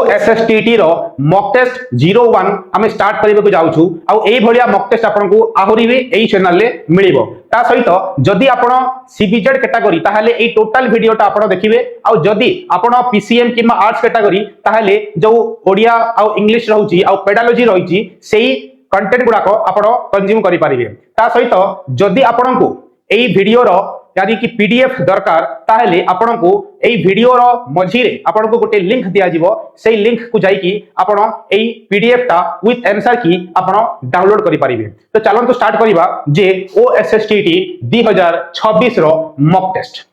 OSSTT रो mock test 01 आम start करने जाऊँ आउ एई भलिया मॉक टेस्ट आपको आहुरी भी एई चैनल रे मिलिबो ता सहित जदि आपण सीबीजेड कैटेगरी ताहले एई टोटल वीडियोटा आपण देखिबे आउ जदि आपण पीसीएम किंबा आर्ट्स कैटेगरी ताहले जो ओडिया आउ इंग्लिश रहउची आउ पेडालॉजी रहिची सेही कंटेंट गुडाक आपण कंज्यूम करि पारिबे ता सहित जदि आपणको एई वीडियो रो यानी कि पीडीएफ दरकार ताहले आपण को एई वीडियो रो मझी रे आपण को गोटे लिंक दिया जिवो सेई लिंक को जाई कि आपण एई पीडीएफ ता विथ आंसर की आपण डाउनलोड करि पारिबे। तो चलंतु स्टार्ट करिबा जे OSSTT 2026 रो mock test.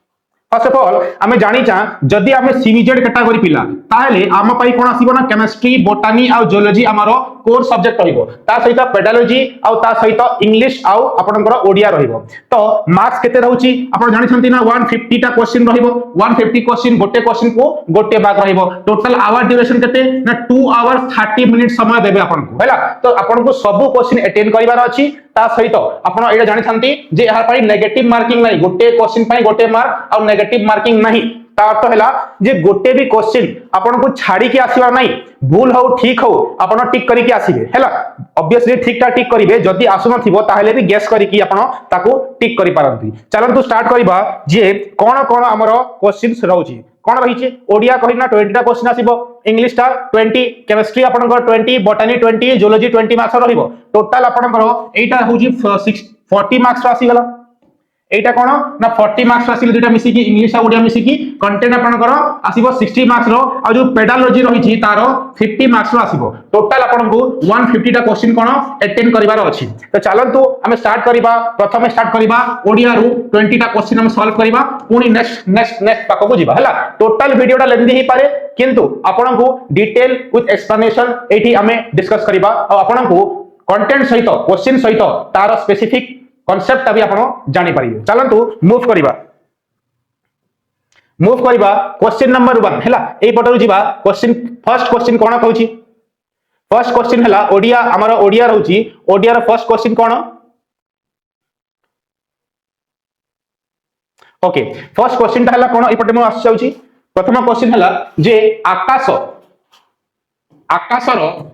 First of all आमे जानि चा जदि आमे सीबीजेड कैटेगरी पिला ताहले आम पई कोन आसीबो ना केमिस्ट्री बोटानी आ जियोलॉजी हमरो कोर सब्जेक्ट रहिबो ता सहित पेडालॉजी आ ता सहित इंग्लिश आ आपनकर ओडिया रहिबो। तो मार्क्स केते रहउची आपण जानि छंती ना 150 टा क्वेश्चन रहिबो 150 क्वेश्चन गोटे क्वेश्चन को गोटे मार्क रहिबो। टोटल आवर ड्यूरेशन केते ना 2 आवर्स 30 मिनिट समय देबे आपनको हैला। तो आपनको सब क्वेश्चन अटेंड करिवार अछि ता सहित आपण एटा जानि छंती जे यार पई नेगेटिव मार्किंग नै गोटे क्वेश्चन पई गोटे मार्क आ नेगेटिव मार्किंग नहीं ता अर्थ हैला जे गोटे भी क्वेश्चन आपण को छाड़ी के आसीबा नहीं भूल हो ठीक हो आपण टिक करी के आसीबे हैला। ऑब्वियसली ठीक टा टिक करिवे जदी आसु नथिबो ताहले भी गेस करी कि आपण ताको टिक करि पारंती। चलंतु स्टार्ट करिबा जे कोन कोन हमरो क्वेश्चंस रहउची कोन रहिची ओडिया कहिना 20 टा क्वेश्चन आसीबो इंग्लिश टा 20 केमिस्ट्री आपनकर 20 बोटानी 20 जियोलॉजी 20 मार्क्स रहिबो। टोटल आपनकर एटा होउची 40 मार्क्स आसी गला एटा कोन ना 40 मार्क्स आसी दुटा मिसी की इंग्लिश आ ओडिया मिसी की कंटेंट आपनकर आसीबो 60 मार्क्स रो आ जो पेडालॉजी रहिची तारो 50 मार्क्स रो आसीबो। टोटल आपनको 150 टा क्वेश्चन कोन अटेंड करिवार अछि। तो चलंतु हम स्टार्ट करिबा प्रथम स्टार्ट करिबा ओडिया रु 20 टा क्वेश्चन हम सॉल्व करिबा पुनी नेक्स्ट पाको जिबा हैला। टोटल वीडियोटा लेंदी ही पारे किंतु आपनको डिटेल विथ एक्सप्लेनेशन एठी हमें डिस्कस करिबा आ आपनको कंटेंट सहित क्वेश्चन सहित तार स्पेसिफिक कॉन्सेप्ट अभी आपण जानि पारिबे। चलंतु मूव करिबा क्वेश्चन नंबर 1 हैला एई पटरु जिबा क्वेश्चन फर्स्ट क्वेश्चन कोन कहूची फर्स्ट क्वेश्चन हैला ओडिया हमर Odia रहउची Odia row first question कोन ओके फर्स्ट क्वेश्चन ता हैला कोन एई पटे मु आसी जाउची। प्रथम क्वेश्चन हैला जे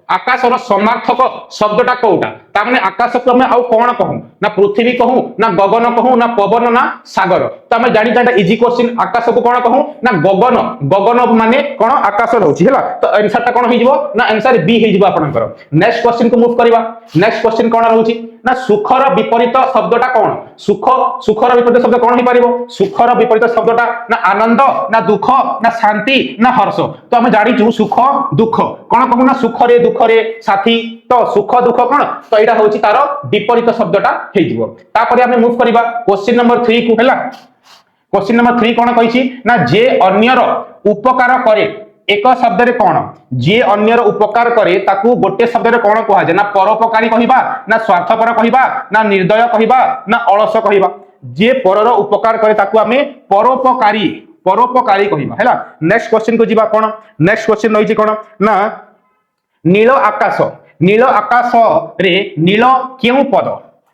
आकाशर समार्थक शब्दटा कोउटा ता माने आकाश को हम आउ कोन कहू ना पृथ्वी कहू ना गगन कहू ना पवन ना सागर। तो हम जानि जाटा इजी क्वेश्चन आकाश को कोन कहू ना गगन माने कोन आकाश रहउची हैला। तो आंसर टा कोन हो जिवो ना आंसर बी हो जिवो आपनकर। नेक्स्ट क्वेश्चन को मूव करिबा नेक्स्ट क्वेश्चन कोन रहउची ना सुखर विपरीत शब्दटा कोन सुखर विपरीत शब्द कोन हो पारिबो सुखर विपरीत शब्दटा ना आनंद ना दुख ना शांति ना हर्ष। तो हम जानि छु सुख दुख कोन कहू ना सुख रे दुख रे साथी तो सुख दुख कोन तो एटा होची तारो विपरीत शब्दटा हे जिवो। तापरे हम मूव करिबा क्वेश्चन नंबर 3 को हैला। क्वेश्चन नंबर 3 कोन कहिची ना जे अन्यर उपकार करे एक शब्द रे कोन जे अन्यर उपकार करे ताकू गोटे शब्द रे कोन कहा जे ना परोपकारी कहिबा ना स्वार्थपर कहिबा ना निर्दय कहिबा ना अलस कहिबा। जे परर उपकार करे ताकू हमें परोपकारी कहिबा हैला। नेक्स्ट क्वेश्चन को जिबा कोन नेक्स्ट क्वेश्चन रहिची कोन ना नील आकाश रे नील केउ पद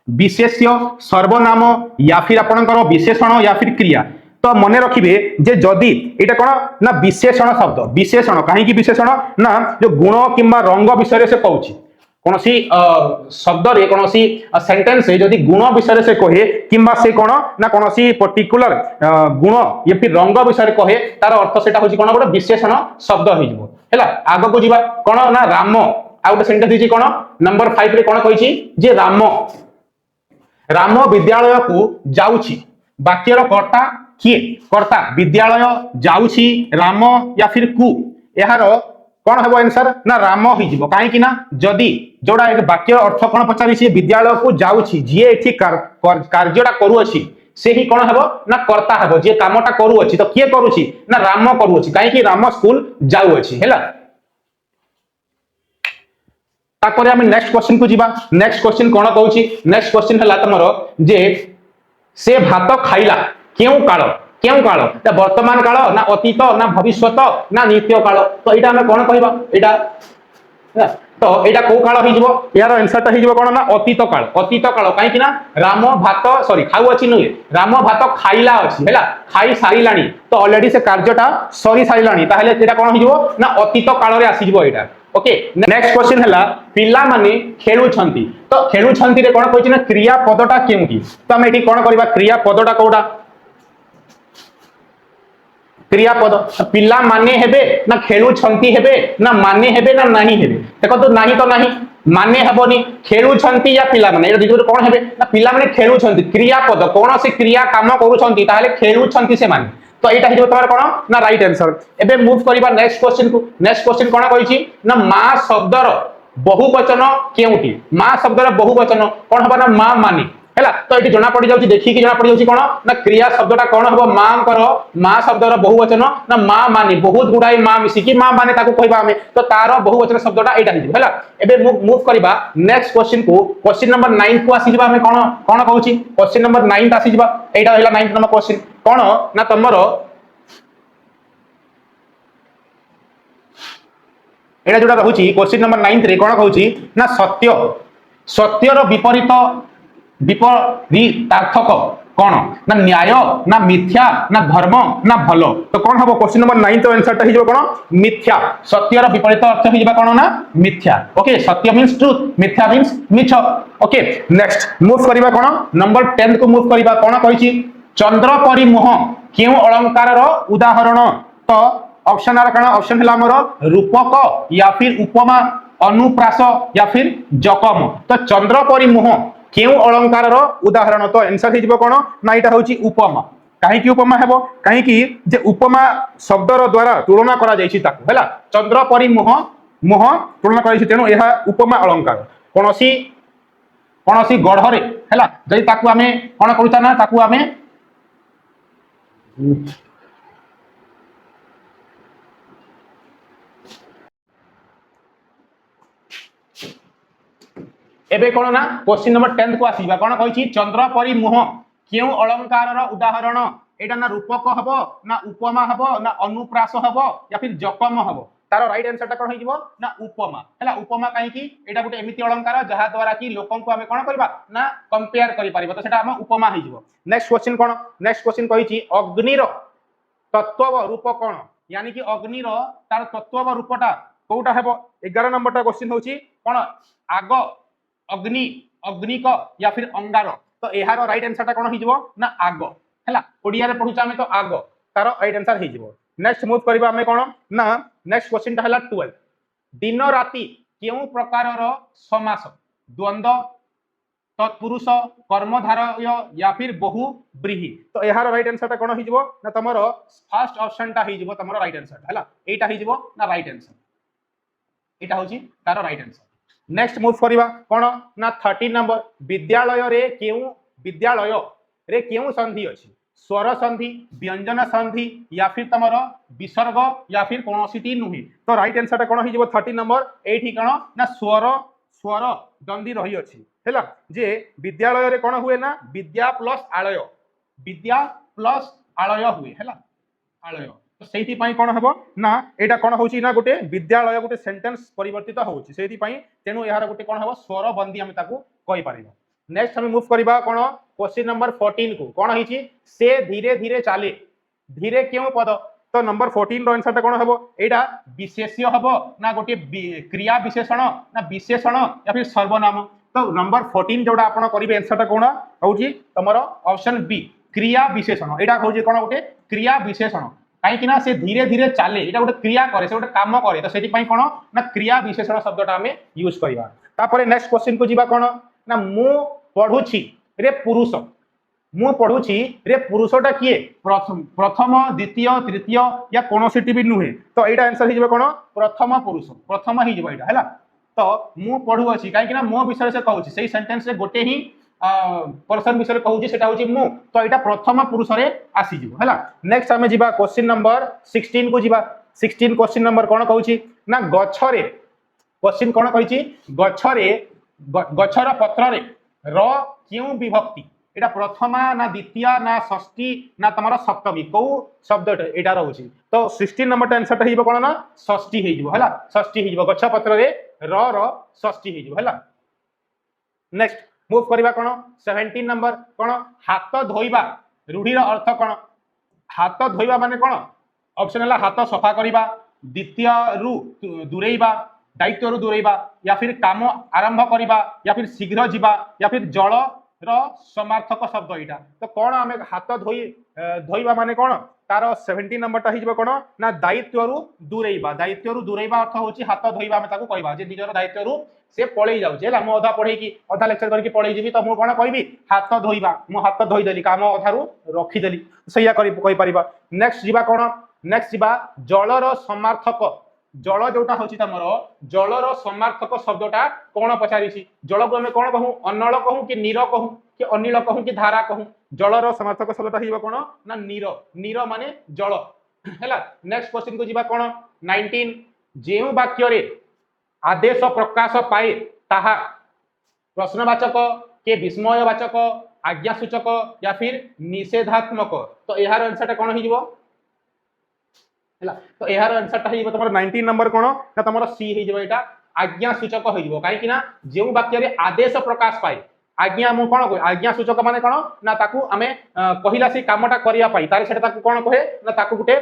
विशेष्य सर्वनाम या फिर आपनकर विशेषण या फिर क्रिया। तो मन रखिबे जे जदी एटा कोन ना विशेषण शब्द विशेषण काहे कि विशेषण ना जो गुण किंबा रंग विषय से कहूची कोनसी शब्द रे कोनसी सेंटेंस रे जदी गुण विषय से कहे किंबा से कोन ना कोनसी पर्टिकुलर गुण या फिर रंग विषय कहे तार अर्थ सेटा होची कोन गोटे विशेषण शब्द हो जिवो हैला। आगो को जिबा कोन ना राम आ गोटे सेंटेंस दिछि कोन नंबर 5 रे कोन कहिछि जे राम विद्यालय को जाउछि वाक्यर कर्ता किए कर्ता विद्यालय जाउछि राम या फिर कु यार कोन हेबो आंसर ना राम हो जिवो। काहे कि ना जदी जोडा एक वाक्य अर्थ कोन पचारि से विद्यालय को जाउछि जे एठी कार्यटा करू अछि से ही कोन हेबो ना कर्ता हेबो जे कामटा करू अछि। तो किए करूछि ना राम करू अछि काहे कि राम स्कूल जाउ अछि हैला। तापरे हम नेक्स्ट क्वेश्चन को जिबा नेक्स्ट क्वेश्चन कोन कहूछि नेक्स्ट क्वेश्चन हला तमरो जे से भात खाइला केउ काल ना वर्तमान काल ना अतीत ना भविष्यत ना नित्य काल। तो एटा हम कोन कहबा एटा तो एटा को काल हो जिवो यार आंसर ता हो जिवो कोन ना अतीत काल काहे कि ना राम भात सॉरी खाउ अछि नुए राम भात खाइला अछि हैला खाई सारिलाणी तो ऑलरेडी से कार्यटा सरी सारिलाणी ताहले एटा कोन हो जिवो ना अतीत काल रे आसी जिवो एटा ओके नेक्स्ट क्वेश्चन हला पिला माने खेलु छंती तो खेलु छंती रे कोन कहछि ना क्रिया पदटा केउटी तो हम एठी कोन करबा क्रिया पदटा कोडा क्रियापद पिला माने हेबे ना खेलु छंती हेबे ना माने हेबे ना नाही हेबे देखो तो नाही तो नाही माने हेबोनी खेलु छंती या पिला माने एटा दिजो कोन हेबे ना पिला माने खेलु छंती क्रियापद कोन से क्रिया काम करू छंती ताले खेलु छंती से माने तो एटा हिजो तोर कोन ना राइट आंसर एबे मूव करबा नेक्स्ट क्वेश्चन कोन कहिछि ना मा शब्दर बहुवचन केउटी मा शब्दर बहुवचन कोन हबा ना मा माने हैला तो एटी जना पड़ी जाउची देखि कि जना पड़ी जाउची कोन ना क्रिया शब्दटा कोन हबो मां करो मां शब्दर बहुवचन ना मां माने बहुत गुडाई मां मिसी कि मां माने ताको कहबा हमें तो तारो बहुवचन शब्दटा एटा हिजो हैला एबे मूव करबा नेक्स्ट क्वेश्चन को क्वेश्चन नंबर 9 को आसी जबा हमें कोन कोन कहूची क्वेश्चन नंबर 9 आसी जबा एटा हैला 9th नंबर क्वेश्चन कोन ना तमरो एटा जोडा रहूची क्वेश्चन नंबर 9 रे कोन कहूची ना सत्यर विपरीत विपरीतार्थक कौन ना न्याय ना मिथ्या ना धर्म ना भलो तो कौन हम क्वेश्चन नंबर 9 तो आंसर टा कौन मिथ्या सत्यर विपरीत अर्थ हो कौन ना मिथ्या ओके सत्य मीन्स ट्रुथ मिथ्या मीन्स मिछ ओके नेक्स्ट मूव करबा कौन नंबर 10 को मूव करबा कौन कहिछि चंद्र परि मुह केउ अलंकार रो उदाहरण तो ऑप्शन आर कौन ऑप्शन हला हमर रूपक या फिर उपमा अनुप्रास या फिर जकम तो चंद्र परि मुह केउ अलंकार रो उदाहरण तो आंसर हे जिवो कोन ना एटा होची उपमा काहे की उपमा हेबो काहे की जे उपमा शब्द रो द्वारा तुलना करा जायछि ताको हैला चंद्र परि मुह तुलना करा जायछि तेनो एहा उपमा अलंकार कोनोसी गढ़रे हैला जै ताको हमें कोन करूता ना ताको हमें एबे कोन ना क्वेश्चन नंबर 10 को आसीबा कोन कहिछि चंद्र परि मुह केउ अलंकार रो उदाहरण एटा ना रूपक हबो ना उपमा हबो ना अनुप्रास हबो या फिर जकम हबो तारो राइट आंसर टा कोन होइबो ना उपमा हैला उपमा काहे की एटा गुटे एमिति अलंकार जहा द्वारा की लोकन को हमें कोन करबा ना कंपेयर करि परिबो तो सेटा हम उपमा होइबो नेक्स्ट क्वेश्चन कहिछि अग्नि रो तत्व रूप कोन यानी कि अग्नि रो तार तत्व रूपटा कोटा हेबो 11 नंबर टा क्वेश्चन होछि कोन आग अग्नि अग्निक या फिर अंगार तो एहार राइट आंसर टा कोन हिजबो ना आग हैला ओडिया रे पढुचा हमें तो आग तार राइट आंसर हिजबो नेक्स्ट मूव करबा हमें कोन ना नेक्स्ट क्वेश्चन टा हला 12 दिन राति केउ प्रकार रो समास द्वंद्व तत्पुरुष कर्मधारय या फिर बहु ब्रीहि तो एहार राइट आंसर ता कोन हिजबो ना तमरो फर्स्ट ऑप्शन टा हिजबो तमरो राइट आंसर हैला एटा हिजबो ना राइट आंसर एटा होची तार राइट आंसर नेक्स्ट मूव करबा कोन ना 13 नंबर विद्यालय रे केउ संधि अछि स्वर संधि व्यंजन संधि या फिर तमर विसर्ग या फिर कोनोसीटी नुहि तो राइट आंसर ता कोन हिजबो 13 नंबर एठी कोन ना स्वर दंदी रही अछि हैला जे विद्यालय रे कोन हुए ना विद्या प्लस आलय हुए हैला आलय तो सेठी पई कोन हबो ना एटा कोन होची ना गुटे विद्यालय गुटे सेंटेंस परिवर्तित होची सेठी पई तेनु यार गुटे कोन हबो स्वर बंदी हम ताकू कहि परिबो नेक्स्ट हम मूव करबा कोन क्वेश्चन नंबर 14 को कोन हिची से धीरे धीरे चाले धीरे क्यों पद तो नंबर 14 रो आंसर ता कोन हबो एटा विशेष्य हबो ना गुटे क्रिया विशेषण ना विशेषण या फिर सर्वनाम तो नंबर 14 जोडा आपण करिवे आंसर ता कोन होची तमरो ऑप्शन बी क्रिया विशेषण एटा होची कोन गुटे क्रिया विशेषण कहीं ना से धीरे धीरे चले एटा गोटे क्रिया करे से गोटे काम करे तो सेठी पई कोन ना क्रिया विशेषण शब्दटा हमें यूज करबा तापरे नेक्स्ट क्वेश्चन को जीवा कोन ना मु पढुछि रे पुरुष मु पढुछि रे पुरुषटा किए प्रथम द्वितीय तृतीय या कोनोसीटी भी नुहे तो एटा आंसर हिजबा कोन प्रथम हिजबा एटा हैला तो मु पढु अछि काहे कि ना मो विषय से कहूछि सेही सेंटेंस रे गोटे ही पर्सन विषय कहूछि सेटा होछि मु तो एटा प्रथम पुरुष रे आसी जिवो हैला नेक्स्ट हमें जिबा क्वेश्चन नंबर 16 को जिबा 16 क्वेश्चन नंबर कोन कहूछि ना गछरे क्वेश्चन कोन कहिछि गछर पत्र रे र क्यों विभक्ति एटा प्रथमा ना द्वितीय ना षष्ठी ना तमरा सप्तमी को शब्द एटा रहउछि तो 16 नंबर आंसर हिजबो कोन ना षष्ठी हिजबो हैला षष्ठी हिजबो गछ पत्र रे र षष्ठी हो हैला। नेक्स्ट मूव करबा कोन 17 नंबर कोन हाथ धोइबा रूढ़ी रो अर्थ कोन हाथ धोइबा माने कोन ऑप्शन है हाथ सफा करवा द्वितीय रु दूरेबा दायित्व रु दूरेबा या फिर काम आरंभ करवा या फिर शीघ्र जीवा या फिर जल रो समार्थक शब्द यहाँ तो कौन आम हाथ धोइबा माने कौन तार 17 नंबरटा हो कौन ना दायित्व रु दूरेबा अर्थ होची हाथ धोइबा आम ताकू कहबा जे निजर दायित्व रु से पळेई जाउछे हला मो अधा पढेकी अधा लेक्चर करके पळेई जीवी तो मु कोन कहबी हाथ धोइबा मु हाथ धोइ देली काम अधा रु रखी देली सैया कहि परिबा। नेक्स्ट जीवा कौन नेक्स्ट जीवा जलर समार्थक जल जोटा होची तमर जलर समार्थक शब्दटा कौन पचारिछि जल को हमें कौन कहूं अनल कहूं कि नीर कहूं कि अनिल कहूं कि धारा कहूं जलर समार्थक शब्दटा हिबो कौन ना नीर नीर माने जल हैला। नेक्स्ट क्वेश्चन को जीवा कौन 19 जेउ वाक्य रे आदेश प्रकाश पाए ताहा प्रश्नवाचक के विस्मयवाचक आज्ञासूचक या फिर निषेधात्मक तो यार आंसर कौन हो तो यार आंसर तुम 19 नंबर कौन ना तुम सी होटा आज्ञासूचक हो कहीं जो वाक्य रे आदेश प्रकाश पाए आज्ञा मु कौन कह आज्ञासूचक माने कौन ना ताकू आमे कहिला से कामटा करिया पाई तारे सेटा ताकू कौन कहे ना ताकू गुटे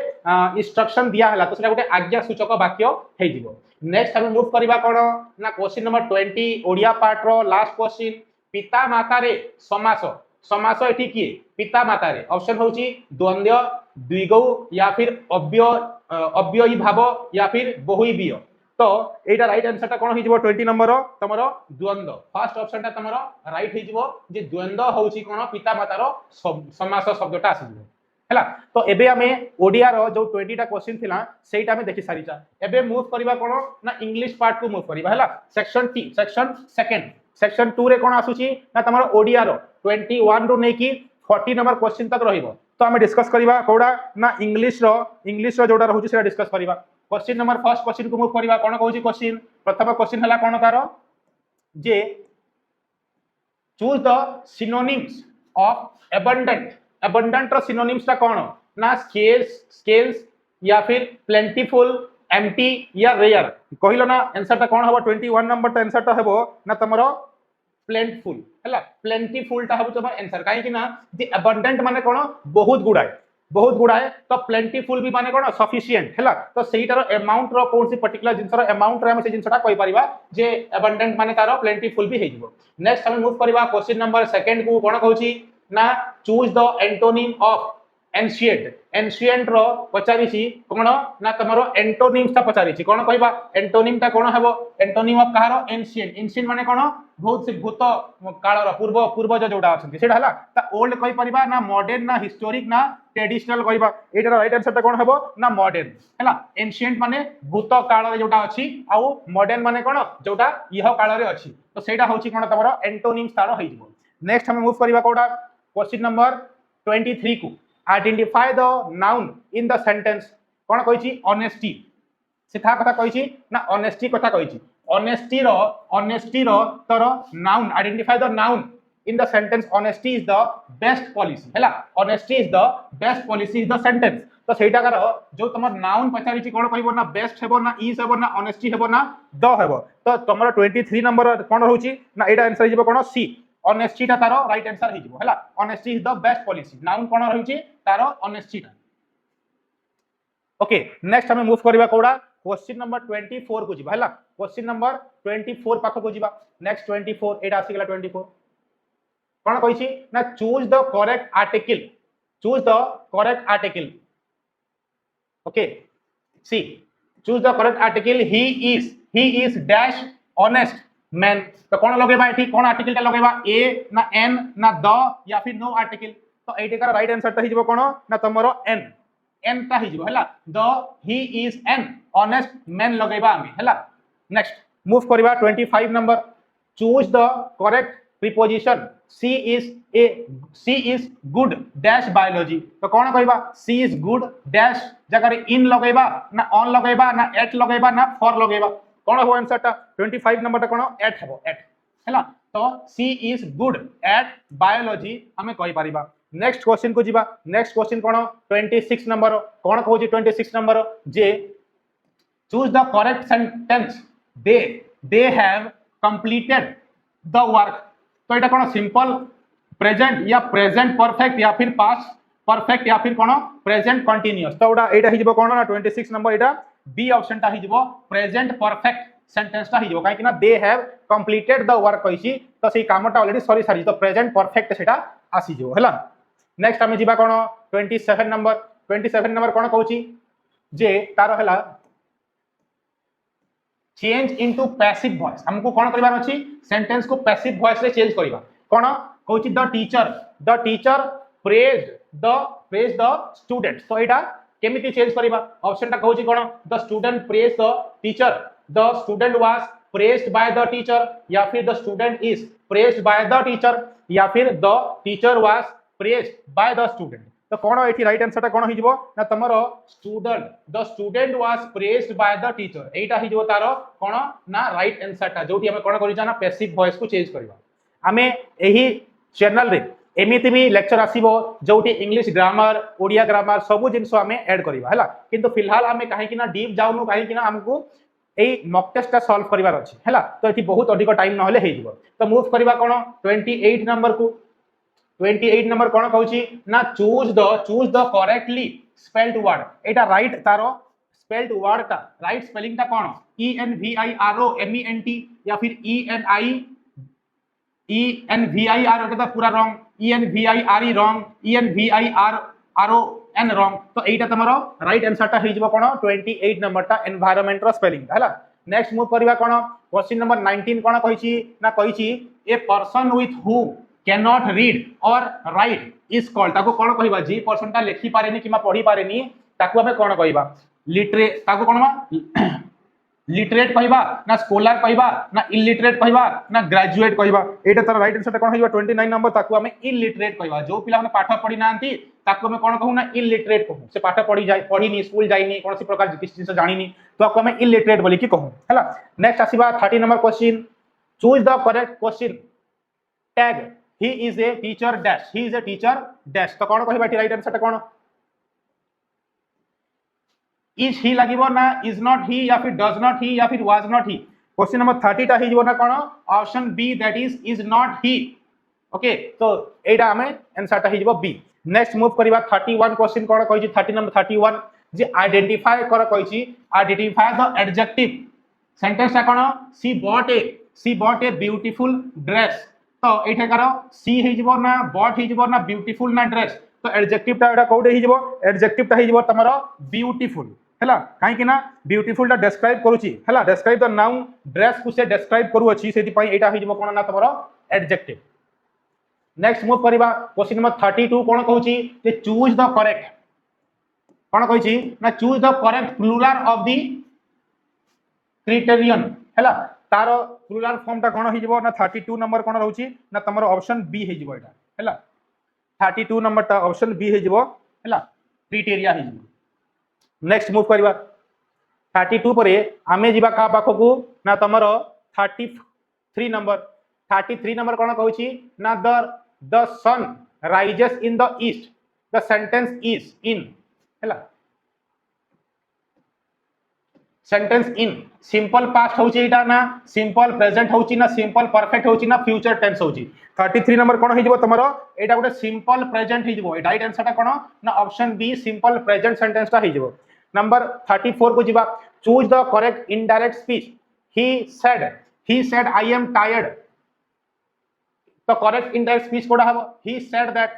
इंस्ट्रक्शन दिया हला तो सेटा गुटे आज्ञासूचक वाक्य हे जिवो। नेक्स्ट हम मूव करबा कौन ना क्वेश्चन नंबर 20 ओडिया पार्ट रो लास्ट क्वेश्चन पिता माता रे समास समास एठी किए पिता माता रे ऑप्शन होची द्वंद्व द्विगौ या फिर अव्ययी भाव या फिर बहुविय तो एटा राइट आंसर टा कोन हिजबो 20 नंबर तमरो द्वंद्व फर्स्ट ऑप्शन टा तमरो राइट हिजबो जे द्वंद्व होची कोन पिता मातार समास शब्दटा आसीबो हैला। तो एबे हमें ओडिया रो जो 20 टा क्वेश्चन थिला सेटा हमें देखि सारिचा एबे मूव करबा कोन ना इंग्लिश पार्ट को मूव करबा हैला section T section second section 2 रे कोन आसुची ना तमरो ओडिया रो 21 रो नै की 40 नंबर क्वेश्चन तक रहिबो तो हमें डिस्कस करबा कोडा ना इंग्लिश रो जोडा रहउची सेटा डिस्कस करबा। क्वेश्चन नंबर फर्स्ट क्वेश्चन को मूव करबा कोन कहउची क्वेश्चन प्रथम क्वेश्चन हला कोन तारो जे choose the synonyms of abundant रो सिनोनिम्स ता कोन ना स्केल्स या फिर प्लेंटीफुल एम्प्टी या रेयर कहिलो ना आंसर ता कोन हबो 21 नंबर ता आंसर ता हबो ना तमरो प्लेंटफुल हैला प्लेंटीफुल ता हबो तमर आंसर काहे कि ना जे abundant माने कोन बहुत गुडाए तो प्लेंटीफुल भी माने कोन सफिशिएंट हैला तो सेहीटार अमाउंट रो कोन सी पर्टिकुलर जिंसर अमाउंट रे हम से जिंसटा कहि परिबा जे abundant माने तारो प्लेंटीफुल भी हे जिवो। नेक्स्ट हम मूव करबा क्वेश्चन नंबर सेकंड को कोन कहउची ना choose the antonym of ancient रो पचारिछि कोन ना तमरो एंटोनिम्स ता पचारिछि कोन कहबा एंटोनिम ता कोन हेबो एंटोनिम ऑफ कहारो एंशिएंट माने कोन बहुत से भूत कालर पूर्वज जोडा अछंती सेटा हला ता ओल्ड कहि परिबा ना मॉडर्न ना हिस्टोरिक ना ट्रेडिशनल कहबा एटा राइट आंसर ता कोन हेबो ना मॉडर्न हला एंशिएंट माने भूत काल रे जोडा अछि आ मॉडर्न माने कोन जोडा इह काल रे अछि तो सेटा होछि कोन तमरो एंटोनिम्स तारो होइ जिवो। नेक्स्ट हम मूव करबा कोडा क्वेश्चन नंबर 23 को identify the noun in the sentence कोन कहिछि ऑनेस्टी सिथा कथा कहिछि ना ऑनेस्टी कथा कहिछि ऑनेस्टी रो तर noun identify the noun in the sentence honesty is the best policy हैला honesty is the best policy is the sentence तो सेटा कर जो तमर नाउन पचारिछि कोन कहबो ना बेस्ट हेबो ना इज हेबो ना ऑनेस्टी हेबो ना द हेबो तो तमर 23 नंबर कोन रहउछि ना एटा आंसर हिजबो कोन सी ऑनेस्टी ता तारो राइट आंसर हिजबो हैला honesty is the best policy noun कोन रहउछि तारो ऑनेस्टी ता ओके। नेक्स्ट हमें मूव करबा कोडा क्वेश्चन नंबर 24 को जिबा हैला क्वेश्चन नंबर 24 पाख को जिबा नेक्स्ट 24 एटा आसी गेला 24 कोन कहिछि ना choose the correct article okay see choose the correct article he is dash honest man तो कौन लगेबा एठी कौन आर्टिकल टा लगेबा ए ना एन ना द या फिर नो आर्टिकल तो एठी का राइट आंसर ता हिजबो कोन ना तमरो एन ता हिजबो हैला the he is an honest man लगेबा आमी हैला। नेक्स्ट मूव करबा 25 number choose the correct preposition she is good dash biology तो कौन कहबा सी इज गुड डैश जगह रे इन लगेबा ना ऑन लगेबा ना एट लगेबा ना फॉर लगेबा कौन हो आंसर टा 25 नंबर टा कौन एट हेबो एट हैला तो सी इज गुड एट बायोलॉजी हमें कहि परिबा। नेक्स्ट क्वेश्चन को जिबा नेक्स्ट क्वेश्चन कौन 26 नंबर कौन कहउची 26 number J choose the correct sentence they they have completed the work. तो एटा कोन सिंपल प्रेजेंट या प्रेजेंट परफेक्ट या फिर पास्ट परफेक्ट या फिर कोन प्रेजेंट कंटीन्यूअस। तो एटा हिजबो कोन ना 26 नंबर एटा बी ऑप्शन टा हिजबो प्रेजेंट परफेक्ट सेंटेंस टा हिजबो काहे कि ना they have completed the work कहिसी तो सेही कामटा ऑलरेडी सरी सारी तो प्रेजेंट परफेक्ट सेटा आसी जो हला। नेक्स्ट आमे जिबा कोन 27 नंबर कोन कहूची जे तार हला चेंज इनटू पैसिव वॉइस। हमको कोन करबार अछि सेंटेंस को पैसिव वॉइस रे चेंज करबा कोन कहूची the teacher praised the student. तो एटा केमिति चेंज करबा ऑप्शन टा कहूची कोन the student praised the teacher the student was praised by the teacher या फिर the student is praised by the teacher या फिर the teacher was praised by the student. तो कोन एठी राइट आंसर टा कोन हिजबो ना तमरो the student was praised by the teacher एटा हिजबो तारो कोन ना राइट आंसर टा जोटी हमें कोन करिजा ना पैसिव वॉइस को चेंज करबा। हमें एही चैनल रे एमिति भी लेक्चर आसीबो जोटी इंग्लिश ग्रामर ओडिया ग्रामर सब जिंस हमें ऐड करबा हला किंतु फिलहाल हमें काहे कि ना डीप जाउनु काहे कि ना हमको एई मॉक टेस्ट टा सॉल्व करिवार अछि हला। तो एठी बहुत अधिक टाइम न होले हेजिबो। तो मूव करबा कोन 28 नंबर को 28 नंबर कोन कहूची ना choose the correctly spelled word. एटा राइट तारो स्पेल्ड वर्ड ता राइट स्पेलिंग ता कोन ENVIROMENT या फिर ENVIR एटा पूरा wrong ENVIRE wrong ENVIRRON wrong. तो एटा तमरो राइट आंसर ता हिजबो कोन 28 नंबर ता एनवायरनमेंट रो स्पेलिंग हला। नेक्स्ट मूव करबा कोन क्वेश्चन नंबर 19 कोन कहिची ना कहिची a person with who can not read or write is called. ताको कोन कहिबा जी पर्सन ता लिखि पारेनी किमा पढी पारेनी ताको हमें कोन कहिबा लिटरेट ताको कोन मा लिटरेट कहिबा ना स्कॉलर कहिबा ना इलिटरेट कहिबा ना ग्रेजुएट कहिबा। एटा तार राइट आंसर ता कोन हिबा 29 नंबर ताको हमें इलिटरेट कहिबा। जो पिला माने पाठ पढी नांती ताको हमें कोन कहू ना इलिटरेट कहू से पाठ पढीनी स्कूल जाईनी कोनसी प्रकार किसी चीज जानिनी तो आपको हमें इलिटरेट बोली कि कहू हला। नेक्स्ट आसीबा 30 number question choose the correct question tag he is a teacher dash he is a teacher dash. तो कोन कहिबा राइट आंसर ता कोन इज ही लागिबो ना इज नॉट ही या फिर डज नॉट ही या फिर was not he. Question number 30 टा हिजबो ना कोन option B that is not he. Okay तो एटा हमें आंसर टा हिजबो बी। नेक्स्ट मूव करबा 31 क्वेश्चन कोन कहिची 30 नंबर 31 जे आइडेंटिफाई कर कहिची आइडेंटिफाई द एडजेक्टिव सेंटेंस ता कोन सी बॉट ए ब्यूटीफुल ड्रेस। तो एठे करो सी हिजबो ना बॉट हिजबो ना ब्यूटीफुल ना ड्रेस। तो एडजेक्टिव टा एटा कोडे हिजबो एडजेक्टिव ता हिजबो तमरो ब्यूटीफुल हला काहे कि ना ब्यूटीफुल टा डिस्क्राइब करूची हला डिस्क्राइब द नाउन ड्रेस को से डिस्क्राइब करू अछि सेति पई एटा हिजबो कोन ना तमरो एडजेक्टिव। नेक्स्ट मूव करबा क्वेश्चन नंबर 32 कोन कहूची जे चूज द करेक्ट कोन कहिची ना choose the correct plural of the criterion हला तारो प्लुरल फॉर्म ता कोन हिजबो ना 32 नंबर कोन रहउची ना तमरो ऑप्शन बी हिजबो एटा हला 32 नंबर ता ऑप्शन बी हिजबो हला क्राइटेरिया हिजबो। नेक्स्ट मूव करबा 32 परे आमे जिबा का पाखकू ना तमरो 33 नंबर कोन कहूची ना the sun rises in the east the sentence is in हला सेंटेंस इन सिंपल पास्ट होची एटा ना सिंपल प्रेजेंट होची ना सिंपल परफेक्ट होची ना फ्यूचर टेंस होची। 33 नंबर कोन हिजबो तमरो एटा गोटे सिंपल प्रेजेंट हिजबो राइट आंसर ता कोन ना option B simple present sentence ता हिजबो। नंबर 34 को जिबा choose the correct indirect speech he said I am tired. तो करेक्ट इनडायरेक्ट स्पीच कोडा हबो ही सेड दैट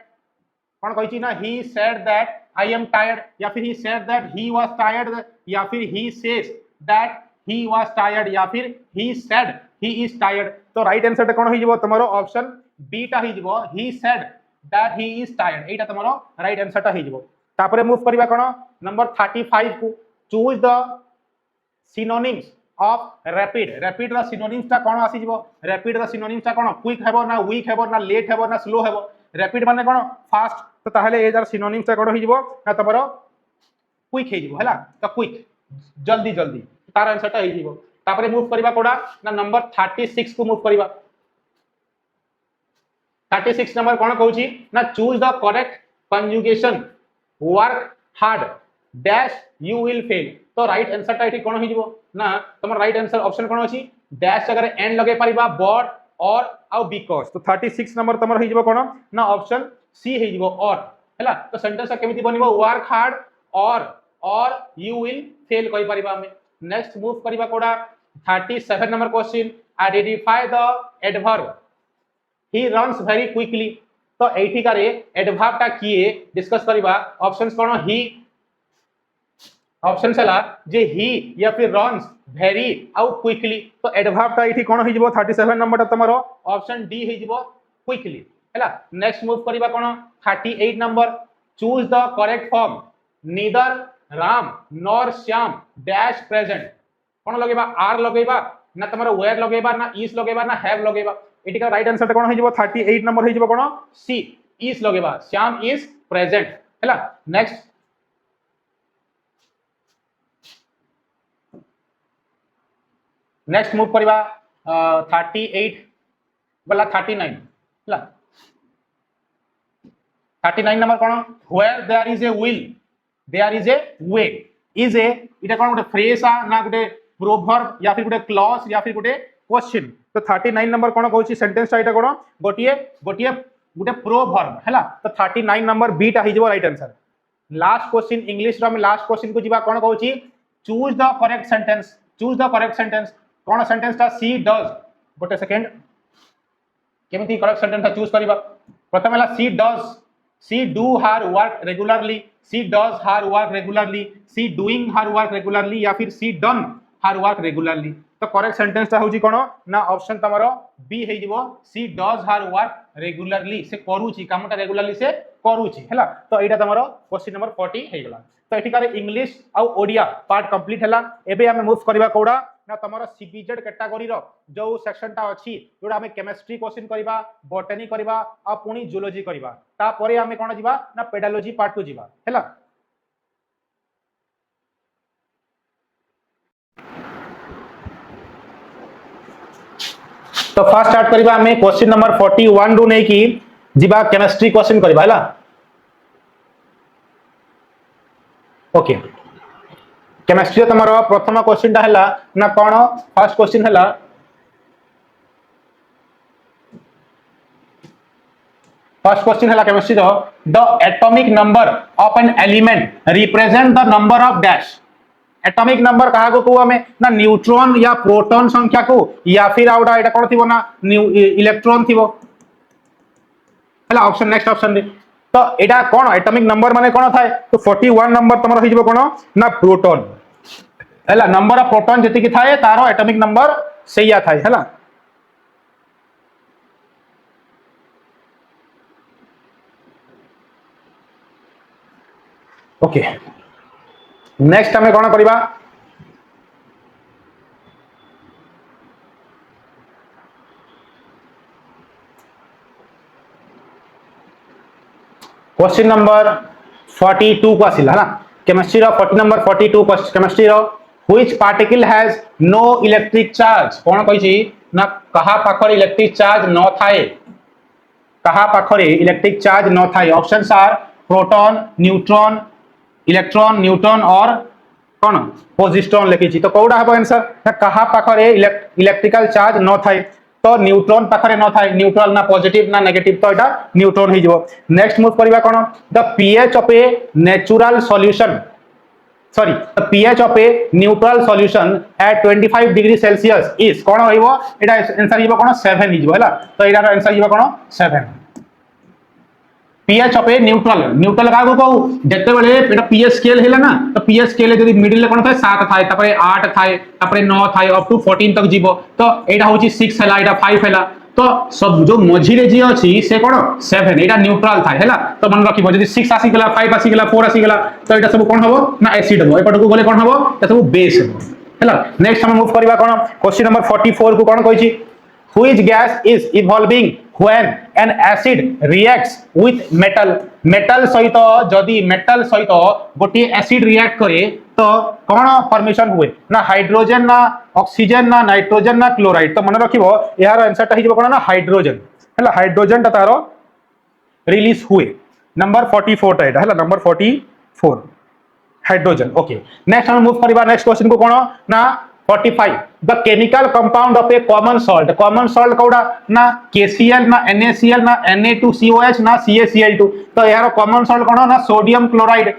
कोन कहिची ना he said that I am tired या फिर he said that he was tired या फिर he says that he was tired या फिर he said he is tired. तो राइट आंसर ता कोन हिजबो तमरो ऑप्शन बी टा हिजबो he said that he is tired एटा तमरो राइट आंसर टा हिजबो। तापरे मूव करबा कोन नंबर 35 को choose the synonyms of rapid the synonyms ता कोन आसी जिवो रैपिड द सिनोनिम्स ता कोन क्विक हेबो ना वीक हेबो ना लेट हेबो ना स्लो हेबो। रैपिड माने कोन फास्ट तो ताहले ए जार सिनोनिम्स ता कोन हिजबो ना तमरो क्विक हे जिवो हला। तो क्विक जल्दी तार आंसर ता हिजबो। तापरे मूव करबा कोडा ना नंबर 36 को मूव करबा 36 नंबर कोन कहूची ना choose the correct conjugation work hard dash you will fail. तो राइट आंसर टा एठी कोन हिजबो ना तमर राइट आंसर ऑप्शन कोन अछि डैश जगह एंड लगे परिबा बट और आउ बिकॉज। तो 36 नंबर तमर हिजबो कोन ना ऑप्शन सी हिजबो और हैला। तो सेंटेंस केमिति बनिबो वर्क हार्ड और यू विल फेल कहि परिबा हमें। नेक्स्ट मूव करिबा कोडा 37 number question identify the adverb he runs very quickly. तो एठी कारे एडवर्ब ता किए डिस्कस करिबा ऑप्शंस कोन ही ऑप्शन सला जे ही या फिर रन्स वेरी आउ क्विकली। तो एडवर्ब ता एठी कोन हिजबो 37 नंबर तमरो ऑप्शन डी हिजबो क्विकली हैला। नेक्स्ट मूव करिबा कोन 38 number choose the correct form neither Ram nor Shyam dash present. कोन लगेबा आर लगेबा ना तमरो वेयर लगेबा ना इज लगेबा ना हैव लगेबा। एठी का राइट आंसर कोन हिजबो 38 नंबर हिजबो कोन सी इज लगेबा श्याम इज प्रेजेंट हैला। नेक्स्ट मूव करिबा 38 बला 39 हैला। 39 नंबर कोन where there is a will there is a way. Is a इटा कोन गोटे फ्रेज आ ना गोटे प्रोवर्ब या फिर गोटे क्लॉज या फिर गोटे क्वेश्चन। तो 39 नंबर कोन कहूची सेंटेंस टा कोन गोटिए गोटे प्रोवर्ब हैला। तो 39 नंबर बी टा हिजबो right answer. Last question English रो में लास्ट क्वेश्चन को जीवा कोन कहूची choose the correct sentence. Choose the correct sentence कोन सेंटेंस ता सी डज गोटे सेकंड केमिति करेक्ट सेंटेंस ता चूज करिबा। प्रथम हला she do her work regularly she does her work regularly she doing her work regularly या फिर she done her work regularly. तो करेक्ट सेंटेंस ता होची कोन ना ऑप्शन तमरो बी हे जिवो सी डज हर वर्क रेगुलरली से करूची कामटा रेगुलरली से करूची हैला। तो एटा तमरो क्वेश्चन नंबर 40 हे गेला। तो एठी करे इंग्लिश आ ओडिया पार्ट कंप्लीट हैला। एबे हमें मूव करबा कोडा ना तमरो सीबीजेड कैटेगरी रो जो सेक्शन ता अछि जोडा हमें केमिस्ट्री क्वेश्चन करबा बॉटनी करबा आ पुनी जूलॉजी करबा ता परे हमें कोन जिबा ना पेडालॉजी पार्ट को जिबा हैला। तो फर्स्ट स्टार्ट करबा हमें क्वेश्चन नंबर 41 रु नै की जिबा केमिस्ट्री क्वेश्चन करबा हैला। ओके केमिस्ट्री तमरो प्रथम क्वेश्चन ता हैला ना कोन फर्स्ट क्वेश्चन हैला केमिस्ट्री रो the atomic number of an element represent the number of dash. Atomic number कहा को हमें ना न्यूट्रॉन या प्रोटॉन संख्या को या फिर आउडा एटा कोन थिबो ना इलेक्ट्रॉन थिबो हैला। ऑप्शन नेक्स्ट ऑप्शन रे तो एटा कोन एटॉमिक नंबर माने कोन थाए। तो 41 नंबर तमरो हिजबो कोन ना प्रोटॉन हैला। नंबर ऑफ प्रोटॉन जति की थाए तारो एटॉमिक नंबर सेया थाए हैला। ओके नेक्स्ट हमें कोन करबा क्वेश्चन नंबर 42 को आसिला ना केमिस्ट्री रो 40 नंबर 42 केमिस्ट्री रो which particle has no electric charge. कोन कहिछि ना कहा पाखरे इलेक्ट्रिक चार्ज न थाए कहा पाखरे इलेक्ट्रिक चार्ज न थाए। Options are proton neutron electron neutron और कौन पोजिट्रॉन लिखी। तो कौड़ा हम आंसर ना कहा पाखरे इलेक्ट्रिकल चार्ज न थाए। तो न्यूट्रॉन पाखरे न थाए न्यूट्रल ना पॉजिटिव ना नेगेटिव तो एटा न्यूट्रॉन ही जिवो। नेक्स्ट मूव करबा कोन the pH of a natural solution sorry the pH of a neutral solution at 25 degree Celsius is कोन होइबो एटा आंसर हिबो कोन 7 हिजबो हैला। तो एटा आंसर हिबो कोन 7 पीएच ऑफ ए न्यूट्रल का को जते बेले एटा पीएच स्केल हैला ना। तो पीएच स्केल जदी मिडिल ले कोन थाए 7 थाए तापरे 8 थाए तापरे 9 थाए अप टू 14 तक जीवो। तो एटा होची 6 हैला एटा 5 हैला। तो सब जो मझिरे जी अछि से कोन 7 एटा न्यूट्रल थाए हैला। तो मन रखिबो जदी 6 आसी गेला 5 आसी गेला 4 आसी गेला तो एटा सब कोन हबो ना एसिड हबो एपट को गले कोन हबो एटा सब बेस हबो हैला। नेक्स्ट हम मूव करबा कोन क्वेश्चन नंबर 44 को कोन कहिछि which gas is evolving when an acid reacts with metal सहित जदि मेटल सहित गोटे एसिड रिएक्ट करे तो कौन फॉर्मेशन हुए ना हाइड्रोजन ना ऑक्सीजन ना नाइट्रोजन ना क्लोराइड। तो मन रखिबो यार आंसर ता हिजबो कोन ना हाइड्रोजन हैला। हाइड्रोजन ता तारो रिलीज हुए नंबर 44 ता एटा हैला नंबर 44 हाइड्रोजन। ओके नेक्स्ट हम मूव करबा नेक्स्ट क्वेश्चन को कोन ना 45 the chemical compound of A common salt कोडा ना KCl ना NaCl ना Na2COH ना CaCl2 तो यार कॉमन सॉल्ट कोन ना सोडियम क्लोराइड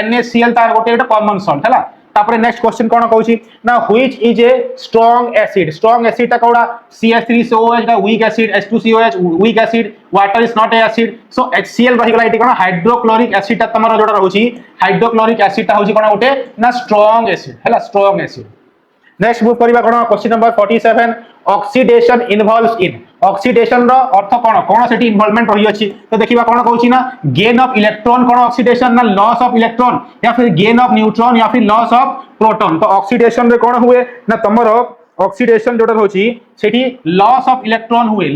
NaCl तार गोटे कॉमन सॉल्ट हैला तापर नेक्स्ट क्वेश्चन कोन कहूची ना which is a strong acid ता कोडा CH3COH दा weak acid H2COH weak acid water is not a acid so HCl रही गला एटी कोन हाइड्रोक्लोरिक एसिड ता तमरो जोडा रहउची हाइड्रोक्लोरिक एसिड ता होची कोन गोटे ना स्ट्रांग एसिड हैला स्ट्रांग एसिड नेक्स्ट मूव करिबा कोन question number 47 oxidation involves in oxidation रो अर्थ कोन सेठी इन्वॉल्वमेंट रही अछि तो देखिबा कोन कहउची ना गेन ऑफ इलेक्ट्रॉन कोन ऑक्सीडेशन ना लॉस ऑफ इलेक्ट्रॉन या फिर गेन ऑफ न्यूट्रॉन या फिर लॉस ऑफ प्रोटॉन तो ऑक्सीडेशन रे कोन हुए ना तमरो ऑक्सीडेशन जोटा होची सेठी लॉस ऑफ इलेक्ट्रॉन हुए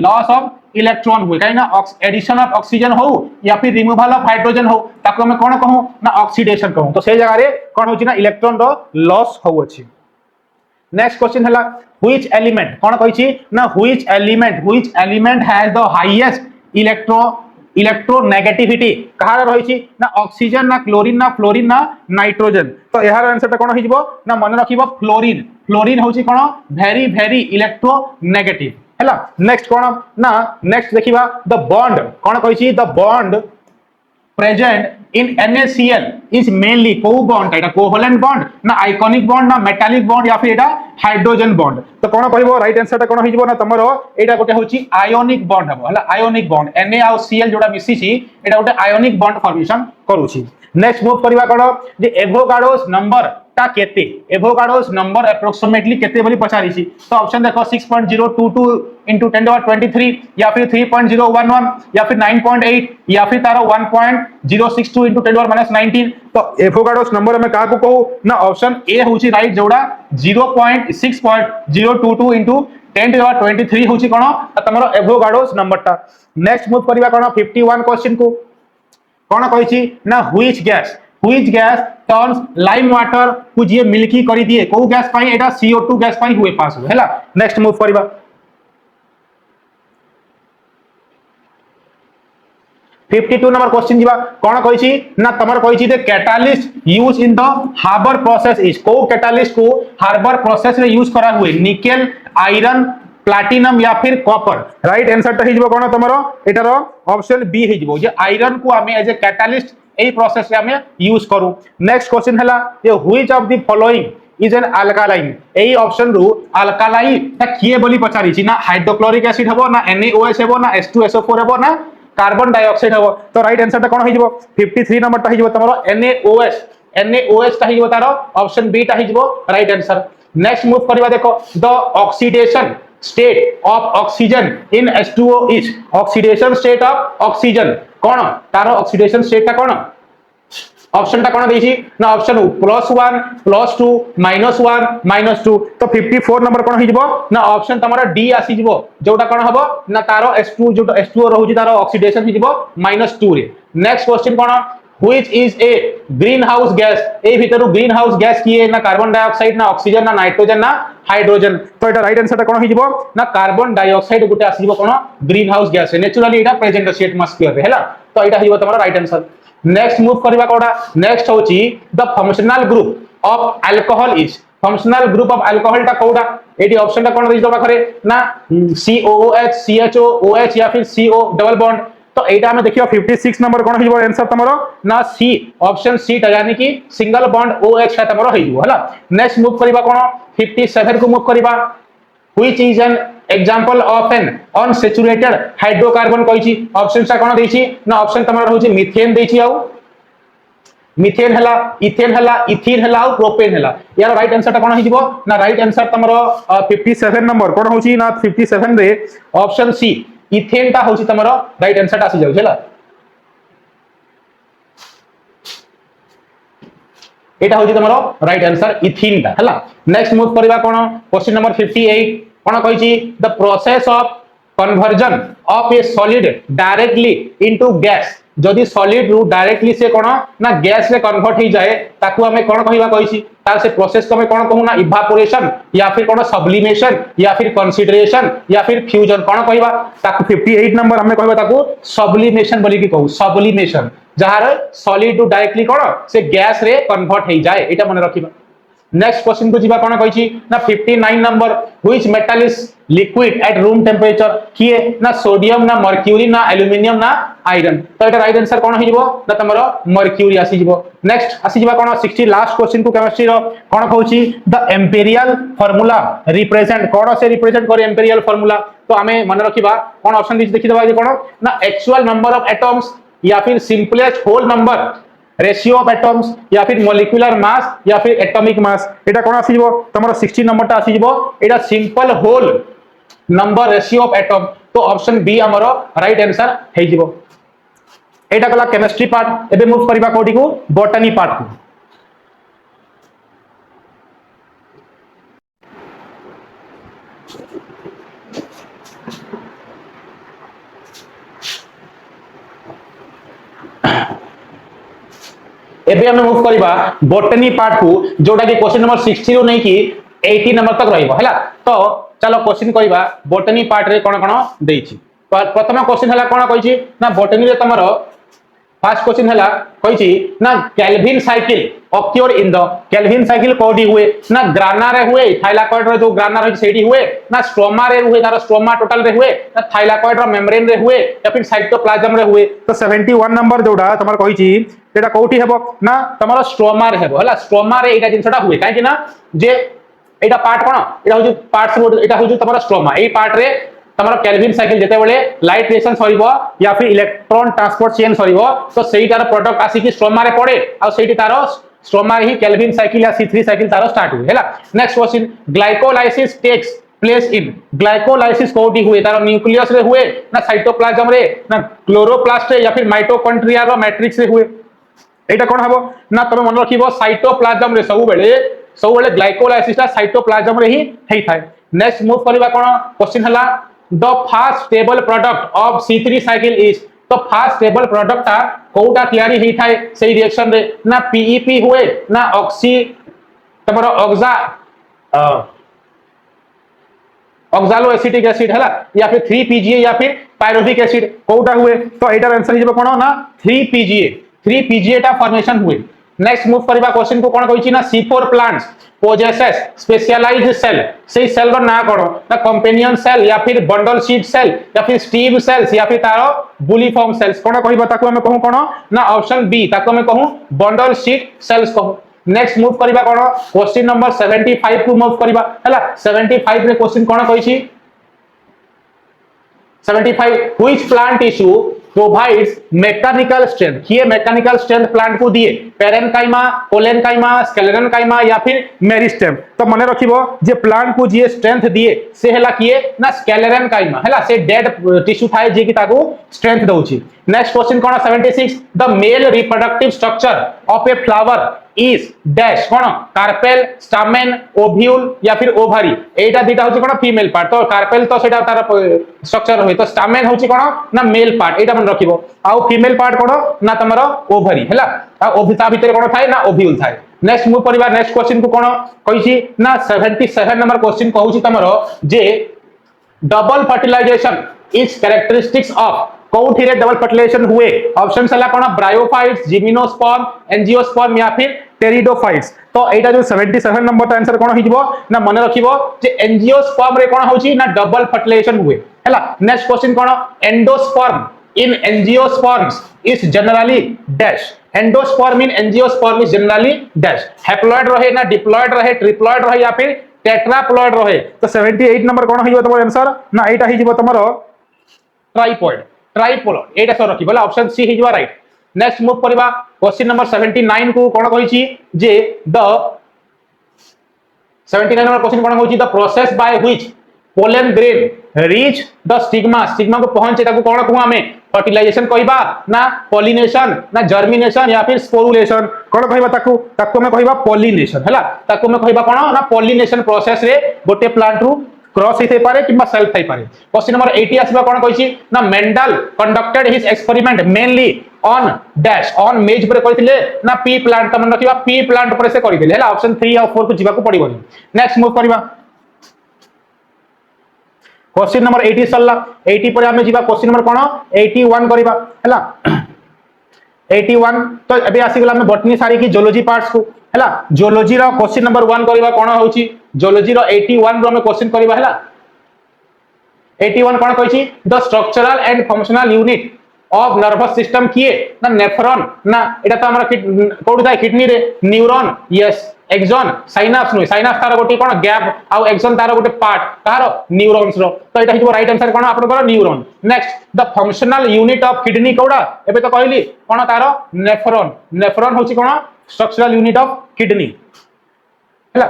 काई ना एडिशन ऑफ ऑक्सीजन हो या फिर रिमूवल ऑफ हाइड्रोजन हो ताको हम कोन कहू ना ऑक्सीडेशन कहू तो से जगह रे कोन होची ना इलेक्ट्रॉन रो लॉस हो अछि नेक्स्ट क्वेश्चन हला व्हिच एलिमेंट कोन कहिछि ना which element has the highest electronegativity कहार रहिछि ना ऑक्सीजन ना क्लोरीन ना फ्लोरीन ना नाइट्रोजन तो यार आंसर कोन हिजबो ना मन रखिबो फ्लोरीन होछि कोन वेरी वेरी इलेक्ट्रोनेगेटिव हैला नेक्स्ट कोन ना नेक्स्ट देखिबा द बॉन्ड कोन कहिछि the bond present in NaCl is mainly co bond एटा कोवैलेंट बॉन्ड ना आइकॉनिक बॉन्ड ना मेटालिक बॉन्ड या फिर एटा हाइड्रोजन बॉन्ड तो कोन कहबो राइट आंसर ता कोन हिजबो ना तमरो एटा गोटे होची आयोनिक बॉन्ड हबो हला आयोनिक बॉन्ड Na और Cl जोडा मिसी छी एटा गोटे आयोनिक बॉन्ड फॉर्मेशन करूची नेक्स्ट मूव करिवा कोन जे एवोगाड्रोस नंबर ता केते एवोगाड्रोस नंबर अप्रोक्सीमेटली केते बोली पचारी छी तो ऑप्शन देखो 6.022 into 10^23 या फिर 3.011 या फिर 9.8 या फिर तारो 1.062 into 10^-19 तो एवोगाड्रोस नंबर में का को कहू ना ऑप्शन ए होची राइट जोडा 0.6.022 into 10^23 होची कोन तमरो एवोगाड्रोस नंबर ता नेक्स्ट मूव करिवा कोन 51 क्वेश्चन को कोन कहिछि ना which gas turns lime water को जे मिल्की करी दिए को गैस पाई एटा CO2 गैस पाई हुए पास हो हैला नेक्स्ट मूव करिवा 52 नंबर क्वेश्चन जीवा कोन कहिछि ना तमर कहिछि the catalyst use in the Haber process is को कैटलिस्ट को हार्बर प्रोसेस रे यूज करा हुए निकेल आयरन प्लैटिनम या फिर कॉपर राइट आंसर ता हिजबो कोन तमरो एटार ऑप्शन बी हिजबो जे आयरन को हमें एज ए कैटलिस्ट एई प्रोसेस रे हमें यूज करू नेक्स्ट क्वेश्चन हला जे which of the following is an alkaline एई ऑप्शन रु अल्कालाइन ता किए बोली पचारी छी ना हाइड्रोक्लोरिक एसिड हबो ना NaOH हबो ना H2SO4 हबो ना कार्बन डाइऑक्साइड हबो तो राइट आंसर ता कोन हिजबो 53 नंबर ता हिजबो तमरो NaOH ता हिजबो तारो ऑप्शन बी ता हिजबो राइट आंसर नेक्स्ट मूव करबा देखो the oxidation state of oxygen in H2O is oxidation state of oxygen cone taro oxidation state ता कोन ऑप्शन ता कोन देछि ना ऑप्शन +1 +2 -1 -2 तो 54 नंबर कोन हिजबो ना ऑप्शन तमरा डी आसी जिवो जोटा कोन हबो ना तारो H2 जो H2O रहउची तारो ऑक्सीडेशन हिजबो -2 रे नेक्स्ट क्वेश्चन कोन which is a greenhouse gas ए भितरु ग्रीनहाउस गैस किए ना कार्बन डाइऑक्साइड ना ऑक्सीजन ना नाइट्रोजन ना हाइड्रोजन तो एटा राइट आंसर ता कोन हिजबो ना कार्बन डाइऑक्साइड गुटे आसीबो कोन ग्रीनहाउस गैस नेचुरली एटा प्रेजेंट अछि एटमॉस्फियर रे हैला तो एटा हिजबो तमरा राइट आंसर नेक्स्ट मूव करबा कोडा नेक्स्ट होची the functional group of alcohol is functional group of alcohol टा कोडा एटी ऑप्शन टा कोन दिजो पाखरे ना COOH CHOOH या फिर CO डबल बॉन्ड तो एटा में देखियो 56 नंबर कोन हिजबो आंसर तमरो ना सी ऑप्शन सी ता यानी कि सिंगल बॉन्ड OH का तमरो हिजबो हला नेक्स्ट मूव करबा कोन 57 को मूव करबा which is an example of an unsaturated hydrocarbon कहिछि ऑप्शन सा कोन देछि ना ऑप्शन तमरो होछि मीथेन देछि आउ मीथेन हला इथेन हला इथीन हला और प्रोपेन हला यार राइट आंसर ता कोन हिजबो ना राइट आंसर तमरो 57 नंबर कोन होछि ना 57 रे ऑप्शन सी इथेन ता होछि तमरो राइट आंसर आसी जाउ छला एटा होछि तमरो राइट आंसर इथीन ता हला नेक्स्ट मूव करबा कोन क्वेश्चन नंबर 58 कोन कहिछि the process of conversion of a solid directly into gas जदि सॉलिड रु डायरेक्टली से कोन ना गैस रे कन्वर्ट ही जाए ताकू हमें कोन कहिबा कहिछि तार से प्रोसेस को हमें कोन कहू ना इवापोरेशन या फिर कोन सब्लिमेशन या फिर कंसीडरेशन या फिर फ्यूजन कोन कहिबा ताकू 58 नंबर हमें कहिबा ताकू सब्लिमेशन बोली कि कहू सब्लिमेशन जहार सॉलिड रु डायरेक्टली कोन से गैस रे कन्वर्ट ही जाए एटा मन रखिबा नेक्स्ट क्वेश्चन को जीवा कोन कहिछि ना 59 number which metal is liquid at room temperature किए ना सोडियम ना मर्क्यूरी ना एल्युमिनियम ना आयरन तो एटा राइट आंसर कोन हिजबो ना तमरो मर्क्यूरी आसी जिवो नेक्स्ट आसी जिवा कोन 60 लास्ट क्वेश्चन को केमिस्ट्री रो कोन कहउछि द एम्पिरियल फार्मूला रिप्रेजेंट कोन से रिप्रेजेंट करे एम्पिरियल फार्मूला तो हमें मन रखिबा कोन ऑप्शन दिस देखि देबा जे कोन ना एक्चुअल नंबर ऑफ एटम्स या फिर simplest whole number ratio of atoms या फिर मॉलिक्यूलर मास या फिर एटॉमिक मास एटा कोन आसी जिवो तमरो 60 नंबर ता आसी जिवो एटा simple whole number ratio of atom तो ऑप्शन बी हमरो राइट आंसर हे जिवो एटा कला केमिस्ट्री पार्ट एबे मूव करबा कोडी को बॉटनी पार्ट को एबे हमें मूव करबा बॉटनी पार्ट को जोटा कि क्वेश्चन नंबर 60 रो नै कि 80 नंबर तक रहइबो हैला तो चलो क्वेश्चन करबा बॉटनी पार्ट रे कोन कोन देइछि प्रथम क्वेश्चन हला कोन कहिछि ना बॉटनी रे तमरो फर्स्ट क्वेश्चन हला कहिछि ना Calvin cycle occur in the Calvin cycle कोडी हुए ना ग्राना रे हुए थाइलाकॉइड रे जो ग्राना रे सेडी हुए ना स्ट्रोमा रे हुए तार स्ट्रोमा टोटल रे हुए ना थाइलाकॉइड रो मेम्ब्रेन रे हुए या फिर साइटोप्लाज्म रे हुए तो 71 नंबर जोडा तमर कहिछि एटा कोठी हेबो ना तमरो स्ट्रोमा रे हेबो हला स्ट्रोमा रे एटा जिंसटा हुए काहे कि ना जे एटा पार्ट कोन एटा होजु पार्ट्स एटा होजु तमरो स्ट्रोमा एई पार्ट रे तमरो केल्विन साइकिल जेते बेले लाइट रिएक्शन सरिबो या फिर इलेक्ट्रॉन ट्रांसपोर्ट चेन सरिबो तो सेईटार प्रोडक्ट आसी कि स्ट्रोमा रे पड़े आ सेईटी तारो स्ट्रोमा ही केल्विन साइकिल या C3 साइकिल तारो स्टार्ट हुए हैला next question glycolysis takes place in glycolysis कोडी हुए तारो न्यूक्लियस रे हुए ना साइटोप्लाज्म रे ना क्लोरोप्लास्ट रे या फिर माइटोकॉन्ड्रिया रो मैट्रिक्स रे हुए एटा कोन हबो ना तमे मन रखिबो साइटोप्लाज्म रे सब बेले ग्लाइकोलाइसिस ता साइटोप्लाज्म रे ही हेई थाए नेक्स्ट मूव करबा कोन क्वेश्चन हला the fast stable product of C3 cycle is तो फास्ट स्टेबल प्रोडक्ट ता कोउटा तयारी हेई थाए सेई रिएक्शन रे ना PEP हुए ना ऑक्सी तमरो ऑक्सालो एसिटिक एसिड हला या फिर 3PGA या फिर पायरुविक एसिड कोउटा हुए तो एटार आंसर हिजबो कोन ना 3PGA टा फॉर्मेशन हुए नेक्स्ट मूव करबा क्वेश्चन को कोन कहिछि ना C4 plants possesses specialized cell से सेल रो ना कोन ना कंपेनियन सेल या फिर बंडल शीट सेल या फिर स्टीव सेल्स या फिर तारो बुलीफॉर्म सेल्स कोन कहिबा ताको हमें कहू कोन ना ऑप्शन बी ताको हमें कहू बंडल शीट सेल्स कहू नेक्स्ट मूव करबा कोन क्वेश्चन नंबर 75 को मूव करबा हला 75 रे क्वेश्चन कोन कहिछि 75 which plant tissue provides mechanical strength किए मैकेनिकल स्ट्रेंथ प्लांट को दिए पेरेनकाइमा कोलेनकाइमा स्क्लेरेनकाइमा या फिर मेरिस्टेम तो मने रखिबो जे प्लांट को जे स्ट्रेंथ दिए से हला किए ना स्क्लेरेनकाइमा हला से डेड टिश्यू थाए जे कि ताको स्ट्रेंथ दउची नेक्स्ट क्वेश्चन कोन 76 the male reproductive structure of a flower is dash कोन कार्पेल स्टामेन ओव्यूल या फिर ओवरी एटा दिटा होची कोन फीमेल पार्ट तो कार्पेल तो सेटा तार स्ट्रक्चर होय तो स्टामेन होची कोन ना मेल पार्ट एटा मन रखिबो आउ फीमेल पार्ट कोन ना तमरो ओवरी हैला आ ओभिता भीतर कोन थाए ना ओव्यूल थाए नेक्स्ट मूव परिबा नेक्स्ट क्वेश्चन को कोन कहिछि ना 77 नंबर क्वेश्चन कहउछि तमरो जे double fertilization is characteristics of कोठी रे डबल फर्टिलाइजेशन हुए ऑप्शन हला कोन ब्रायोफाइट्स जिम्नोस्पर्म एंजियोस्पर्म या फिर टेरिडोफाइट्स तो एटा जो 77 नंबर आंसर कोन हिजबो ना मने रखिबो जे एंजियोस्पर्म रे कोन होछि ना डबल फर्टिलाइजेशन हुए हैला next question cone endosperm in angiosperms is generally dash endosperm in angiosperm is generally dash haploid रहे ना diploid रहे triploid रहे या फिर tetraploid रहे तो 78 नंबर कोन हिजो तमरो आंसर ना एटा हिजबो तमरो ट्राइपोलॉइड एटा सो रखि बोला ऑप्शन सी हिजबा राइट नेक्स्ट मूव करबा क्वेश्चन नंबर 79 को कोन कहिछि जे द 79 नंबर क्वेश्चन कोन कहिछि the process by which pollen grain reach the stigma को पहुंचे ताको कोन कहू हमें फर्टिलाइजेशन कहबा ना पॉलिनेशन ना जर्मिनेशन या फिर स्पोरुलेशन कोन कहबा ताको में कहबा पॉलिनेशन हैला ताको में कहबा कोन ना पॉलिनेशन प्रोसेस रे गोटे प्लांट रु क्रॉस हिते पारे किबा सेल्फ थाई पारे क्वेश्चन नंबर 80 आसीबा कोन कहिछि ना Mendel conducted his experiment mainly on dash on मेज पर करिथिले ना पी प्लांट त मन रखिबा पी प्लांट पर से करिथिले हैला ऑप्शन 3 और 4 को जीवा को पड़िबो नेक्स्ट मूव करबा क्वेश्चन नंबर 80 सल्ला 80 पर हमें जीवा क्वेश्चन नंबर कोन 81 करबा हैला 81 तो अबे आसी गेला हम बॉटनी सारी की जूलॉजी पार्ट्स को हैला जियोलॉजी रो क्वेश्चन नंबर 1 करबा कोन होउची जियोलॉजी रो 81 रो हम क्वेश्चन करबा हैला 81 कोन कहछि the structural and functional unit of nervous system किए ना नेफ्रॉन ना एटा तो हमरा कोड थाए किडनी रे neuron yes axon synapse no synapse तार गोटे कोन गैप आ एक्सॉन तार गोटे पार्ट तार न्यूरॉन्स रो तो एटा हिबो राइट आंसर कोन आपन को neuron next the functional unit of kidney कोडा एबे तो कहली कोन तार नेफ्रॉन नेफ्रॉन होची कोन स्ट्रक्चरल यूनिट ऑफ किडनी हैला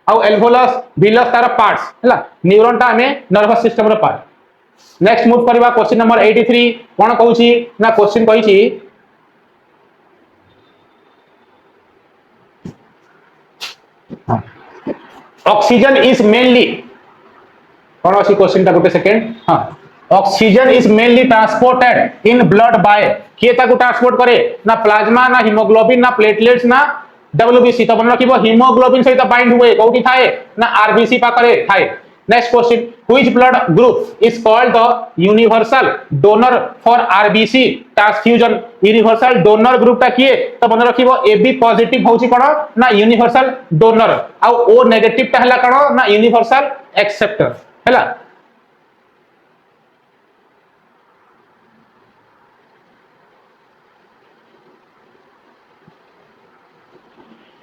आउ एल्वोलस विलस तार पार्ट्स हैला न्यूरॉन ता हमें नर्वस सिस्टम रो पार्ट नेक्स्ट मूव करबा क्वेश्चन नंबर 83 कोन कहूची ना क्वेश्चन कहिची ऑक्सीजन इज मेनली कोन अछि क्वेश्चन ता गोटे सेकंड हां oxygen is mainly transported in blood bye के ताको ट्रांसपोर्ट करे ना प्लाज्मा ना हीमोग्लोबिन ना प्लेटलेट्स ना डब्ल्यूबीसी तो बन रखिबो हीमोग्लोबिन सहित बाइंड हुए कोठी थाए ना आरबीसी पाकरे थाए next question which blood group is called the universal donor for RBC transfusion universal donor group ता किए तो बन रखिबो एबी पॉजिटिव होची कोन ना यूनिवर्सल डोनर आ ओ नेगेटिव ता हला कोन ना यूनिवर्सल एक्सेप्टर हला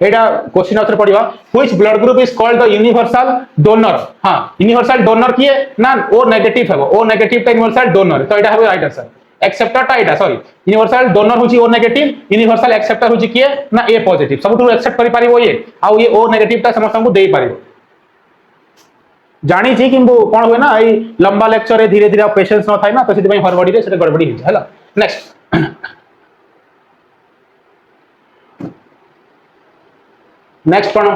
एटा क्वेश्चन आंसर पडिबा which blood group is called the universal donor हां यूनिवर्सल डोनर किए ना ओ नेगेटिव है ओ नेगेटिव ता यूनिवर्सल डोनर तो एटा है राइट आंसर एक्सेप्टर ता एटा सॉरी यूनिवर्सल डोनर होची ओ नेगेटिव यूनिवर्सल एक्सेप्टर होची किए ना ए पॉजिटिव सबटू एक्सेप्ट करि पारिबो ये आ ये ओ नेगेटिव ता समस्त को देई पारिबो जानी छी किंबो कोन होय ना ए लंबा लेक्चर रे धीरे धीरे पेशेंस न थाय ना तो सिधि हरबडी रे सेटा गड़बड़ी हो जाला नेक्स्ट नेक्स्ट कोन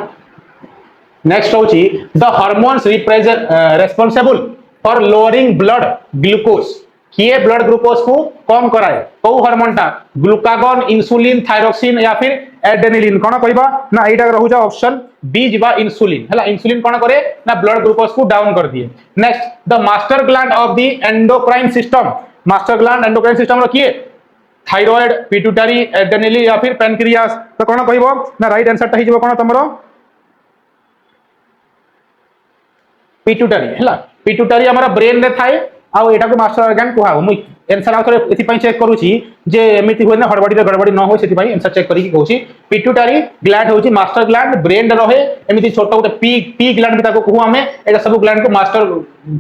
नेक्स्ट होची the hormones responsible for lowering blood glucose किए ब्लड ग्लूकोज को कम कराए को हार्मोन ता ग्लूकागॉन इंसुलिन थायरोक्सिन या फिर एड्रेनालिन कोन कहबा ना एटा रहू जा ऑप्शन बी जिबा इंसुलिन हला इंसुलिन कोन करे ना ब्लड ग्लूकोज को डाउन कर दिए next the master gland of the endocrine system master gland endocrine system रो किए थायराइड पिट्यूटरी एड्रेनालिन या फिर पैनक्रियास तो कोन कहबो ना राइट आंसर ता हिजबो कोन तमरो पिट्यूटरी हला पिट्यूटरी हमरा ब्रेन रे थाए आ एटा को मास्टर ऑर्गन कुहा मु आंसर आउथरे एथि पई चेक करूची जे एमिति होय ना हड़बड़ी रे गड़बड़ी न होय सेति पई आंसर चेक करी कि कहूची पिट्यूटरी ग्लैंड होची मास्टर ग्लैंड ब्रेन रे रहे एमिति छोटा गोटे पी ग्लैंड भी ताको कहू हमें एटा सब ग्लैंड को मास्टर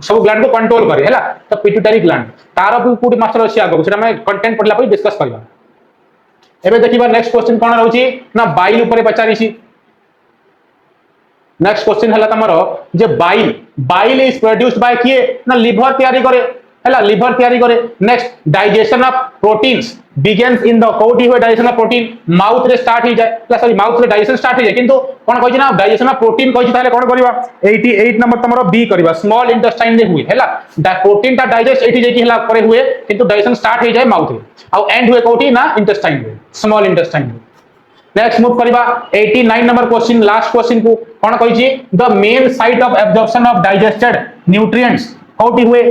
सब ग्लैंड को कंट्रोल करे हला तो पिट्यूटरी ग्लैंड तार भी पूरी मास्टर अछि आगो सेटा मैं कंटेंट पढला पई डिस्कस करबा एबे देखिबा नेक्स्ट क्वेश्चन कोन रहउची ना बाइल ऊपर पचारी छी नेक्स्ट क्वेश्चन हला तमरो जे बाइल इज प्रोड्यूस्ड बाय किए ना लिवर तयारी करे हला लिवर तयारी करे next digestion of proteins begins in the कोडी हुए डाइजेशन ऑफ प्रोटीन माउथ रे स्टार्ट हो जाए सॉरी माउथ रे डाइजेशन स्टार्ट हो जाए किंतु कोन कहछि ना डाइजेशन ऑफ प्रोटीन कहछि ताले कोन करबा 88 नंबर तमरो बी करबा स्मॉल इंटेस्टाइन रे हुए हला प्रोटीन ता डाइजेस्ट एठी जे कि हला करे हुए किंतु डाइजेशन स्टार्ट हो जाए माउथ रे आ एंड हुए कोठी ना इंटेस्टाइन रे स्मॉल इंटेस्टाइन रे नेक्स्ट मूव करबा 89 नंबर क्वेश्चन लास्ट क्वेश्चन को कोन कहिछि the main site of absorption of digested nutrients कोठी हुए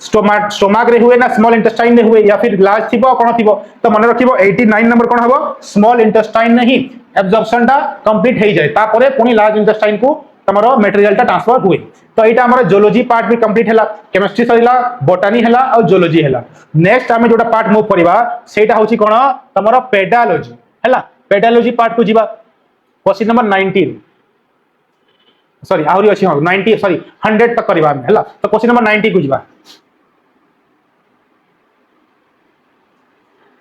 स्टोमक रे हुए ना स्मॉल इंटेस्टाइन रे हुए या फिर लार्ज थिबो कोन थिबो तो मन रखिबो 89 नंबर कोन हबो स्मॉल इंटेस्टाइन नहीं एब्जॉर्प्शन ता कंप्लीट हे जाय तापरे पुनी लार्ज इंटेस्टाइन को तमरो मटेरियल ता ट्रांसफर हुए तो एटा हमर जियोलॉजी पार्ट भी कंप्लीट हला केमिस्ट्री सहिला बॉटनी हला और जियोलॉजी हला नेक्स्ट हमें जोटा पार्ट मूव करबा सेटा होची कोन तमरो पेडालॉजी हला पेडालॉजी पार्ट को जीवा क्वेश्चन नंबर 19 सॉरी आउरी अछि 90 सॉरी 100 तक करबा हम हला तो क्वेश्चन नंबर 90 को जीवा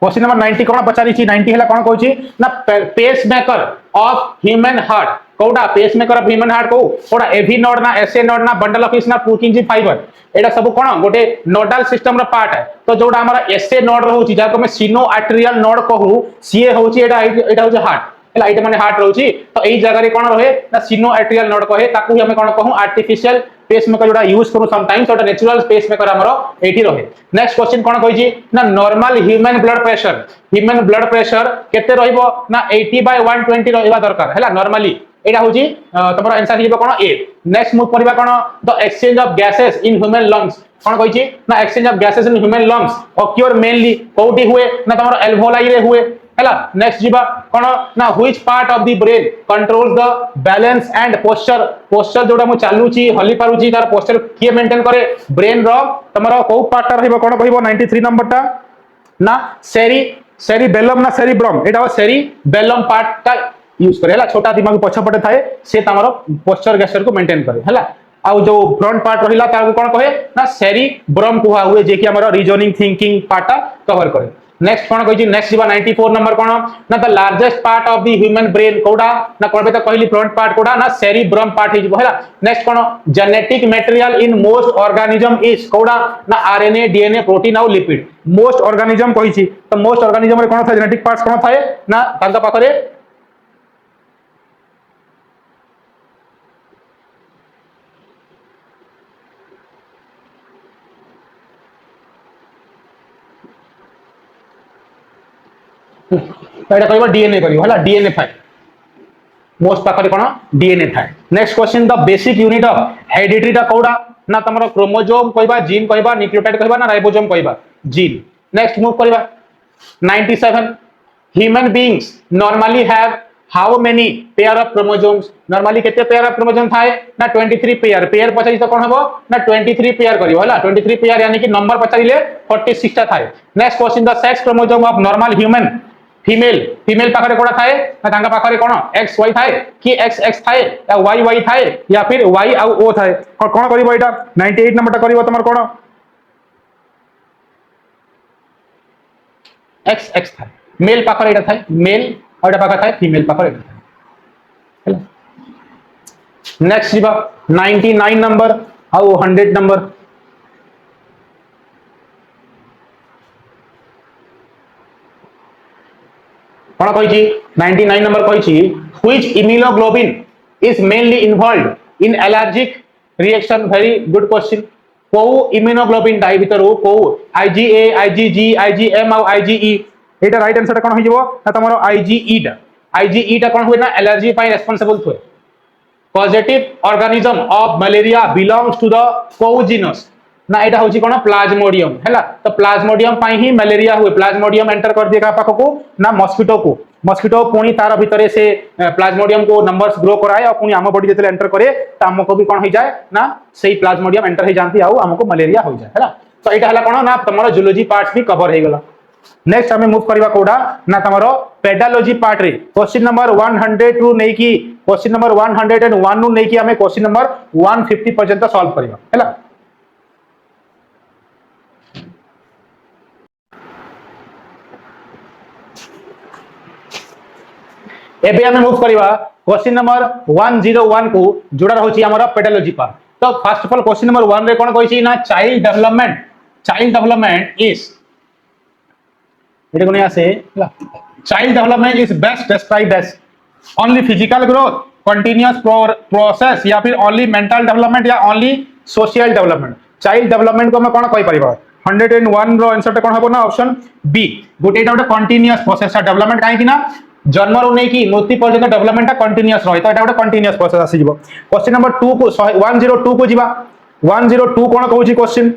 क्वेश्चन नंबर 90 कोन पचारी छी 90 हला कोन कहूची ना pacemaker of human heart कोडा pacemaker of human heart को कोडा एवी नोड ना एसए नोड ना बंडल ऑफ इस ना पुकिंजी फाइबर एडा सब कोन गोटे नोडल सिस्टम रो पार्ट है तो जोडा हमरा एसए नोड रहउची जा को मैं सिनो आर्टेरियल नोड कहू सीए होची एडा होची हार्ट हला एटा माने हार्ट रहउची तो एई जगह रे कोन रहे ना सिनो आर्टेरियल नोड कहे ताकू ही हमें कोन कहू आर्टिफिशियल पेसमेकर जोडा यूज करू समटाइम्स ओटा नेचुरल पेसमेकर हमरो एठी रहे नेक्स्ट क्वेश्चन कोन कहिजी ना नॉर्मल ह्यूमन ब्लड प्रेशर केते रहइबो ना 80/120 रहइबा दरकार हला नॉर्मली एटा होची तमरो आंसर हिबो कोन ए नेक्स्ट मूव करबा कोन the exchange of gases in human lungs कोन कहिची ना exchange of gases in human lungs occur mainly कोठी हुए ना तमरो एल्वोलाई रे हुए हैला नेक्स्ट जीवा कोन ना which part of the brain controls the balance and posture posture जोडा मु चालुची हली पारुची तार पोस्चर के मेंटेन करे ब्रेन रो तमरो को पार्ट रहबो कोन कहबो 93 नंबर टा ना सेरिबेलम ना सेरिब्रम एटा सेरिबेलम पार्ट टा यूज करे हैला छोटा दिमाग पछपटे थाए से तमरो पोस्चर गेस्चर को मेंटेन करे हैला आउ जो फ्रंट पार्ट रहिला तार कोन कहे ना सेरिब्रम कुहा हुए जे कि हमरो रीजनिंग थिंकिंग पार्ट कवर करे नेक्स्ट कोन कहि नेक्स्ट जीवा 94 नंबर कोन ना the largest part of the human brain कोडा ना कोबे तो कहली फ्रंट पार्ट कोडा ना सेरिब्रम पार्ट हिज हैला next cone genetic material in most organism is कोडा ना आरएनए डीएनए प्रोटीन और लिपिड मोस्ट ऑर्गेनिज्म कहि छी तो मोस्ट ऑर्गेनिज्म रे कोन था जेनेटिक पार्ट्स कोन थाए ना तांका पाखरे एटा कहबो डीएनए करियो हला डीएनए थाए मोस्ट पाखरे कोन डीएनए थाए next question the basic unit of heredity टा कोडा ना तमरो क्रोमोसोम कहबा जीन कहबा न्यूक्लियोटाइड कहबा ना राइबोसोम कहबा जीन नेक्स्ट मूव करबा 97 human beings normally have how many pair of chromosomes normally केते पेयर ऑफ क्रोमोसोम थाए ना 23 पेयर पचाई तो कोन हबो ना 23 पेयर करियो हला 23 पेयर यानी कि नंबर पचाइले 46 टा थाए next question the sex chromosome of normal human female पाखरे कोडा थाए ना तांका पाखरे कोन एक्स वाई थाए कि एक्स एक्स थाए या वाई वाई थाए या फिर वाई आ ओ थाए कोन करिवो एटा 98 नंबर टा करिवो तमर कोन एक्स एक्स थाए मेल पाखरे एटा थाए मेल और एटा पाखरे थाए फीमेल पाखरे एटा थाए हैला नेक्स्ट जीवा 99 नंबर आ 100 नंबर कोन कहि 99 नंबर कहि which immunoglobin is mainly involved in allergic reaction very good question को इम्यूनोग्लोबिन डाई भीतर को आईजीए आईजीजी आईजीएम और आईजीई एटा राइट आंसर कोन होइबो ना तमरो आईजीई टा कोन हुए ना एलर्जी पाई रिस्पांसिबल हुए positive organism of malaria belongs to the को जीनस ना एटा होची कोन प्लाज्मोडियम हैला तो प्लाज्मोडियम पाई ही मलेरिया हुए प्लाज्मोडियम एंटर कर दिए का पाखो को ना मस्किटो पुनी तार भितरे से प्लाज्मोडियम को नंबर्स ग्रो कराए और पुनी आम बॉडी जेते एंटर करे त हमको भी कोन हो जाए ना सेही प्लाज्मोडियम एंटर हो जानती आउ हमको मलेरिया हो जाए हैला तो एटा हला कोन ना तमरो जूलॉजी पार्ट्स भी कवर हे गेला नेक्स्ट हमें मूव करबा कोडा ना तमरो पेडालॉजी पार्ट रे क्वेश्चन नंबर 102 नै की क्वेश्चन नंबर 101 नु नै की हमें क्वेश्चन नंबर 150 पर्यंत सॉल्व करबा हैला एबे हमें मूव करबा क्वेश्चन नंबर 101 को जोड़ा रहउची हमर पेडालॉजी पार्ट तो first of all question number 1 रे कोन कहिची ना चाइल्ड डेवलपमेंट इज एटे कोने आसे child development is best described as only physical growth continuous process या फिर ओनली मेंटल डेवलपमेंट या only social development child development को मैं कोन कहि परिबा 101 रो आंसर कोन हबो ना option be good Etah continuous process development काहे कि ना जन्म रो नै कि मृत्यु पर्यंत डेवलपमेंट कंटीन्यूअस रही तो एटा गोटे कंटीन्यूअस प्रोसेस आसी जिवो क्वेश्चन नंबर 2 को 102 को जिबा 102 कोन कहूची क्वेश्चन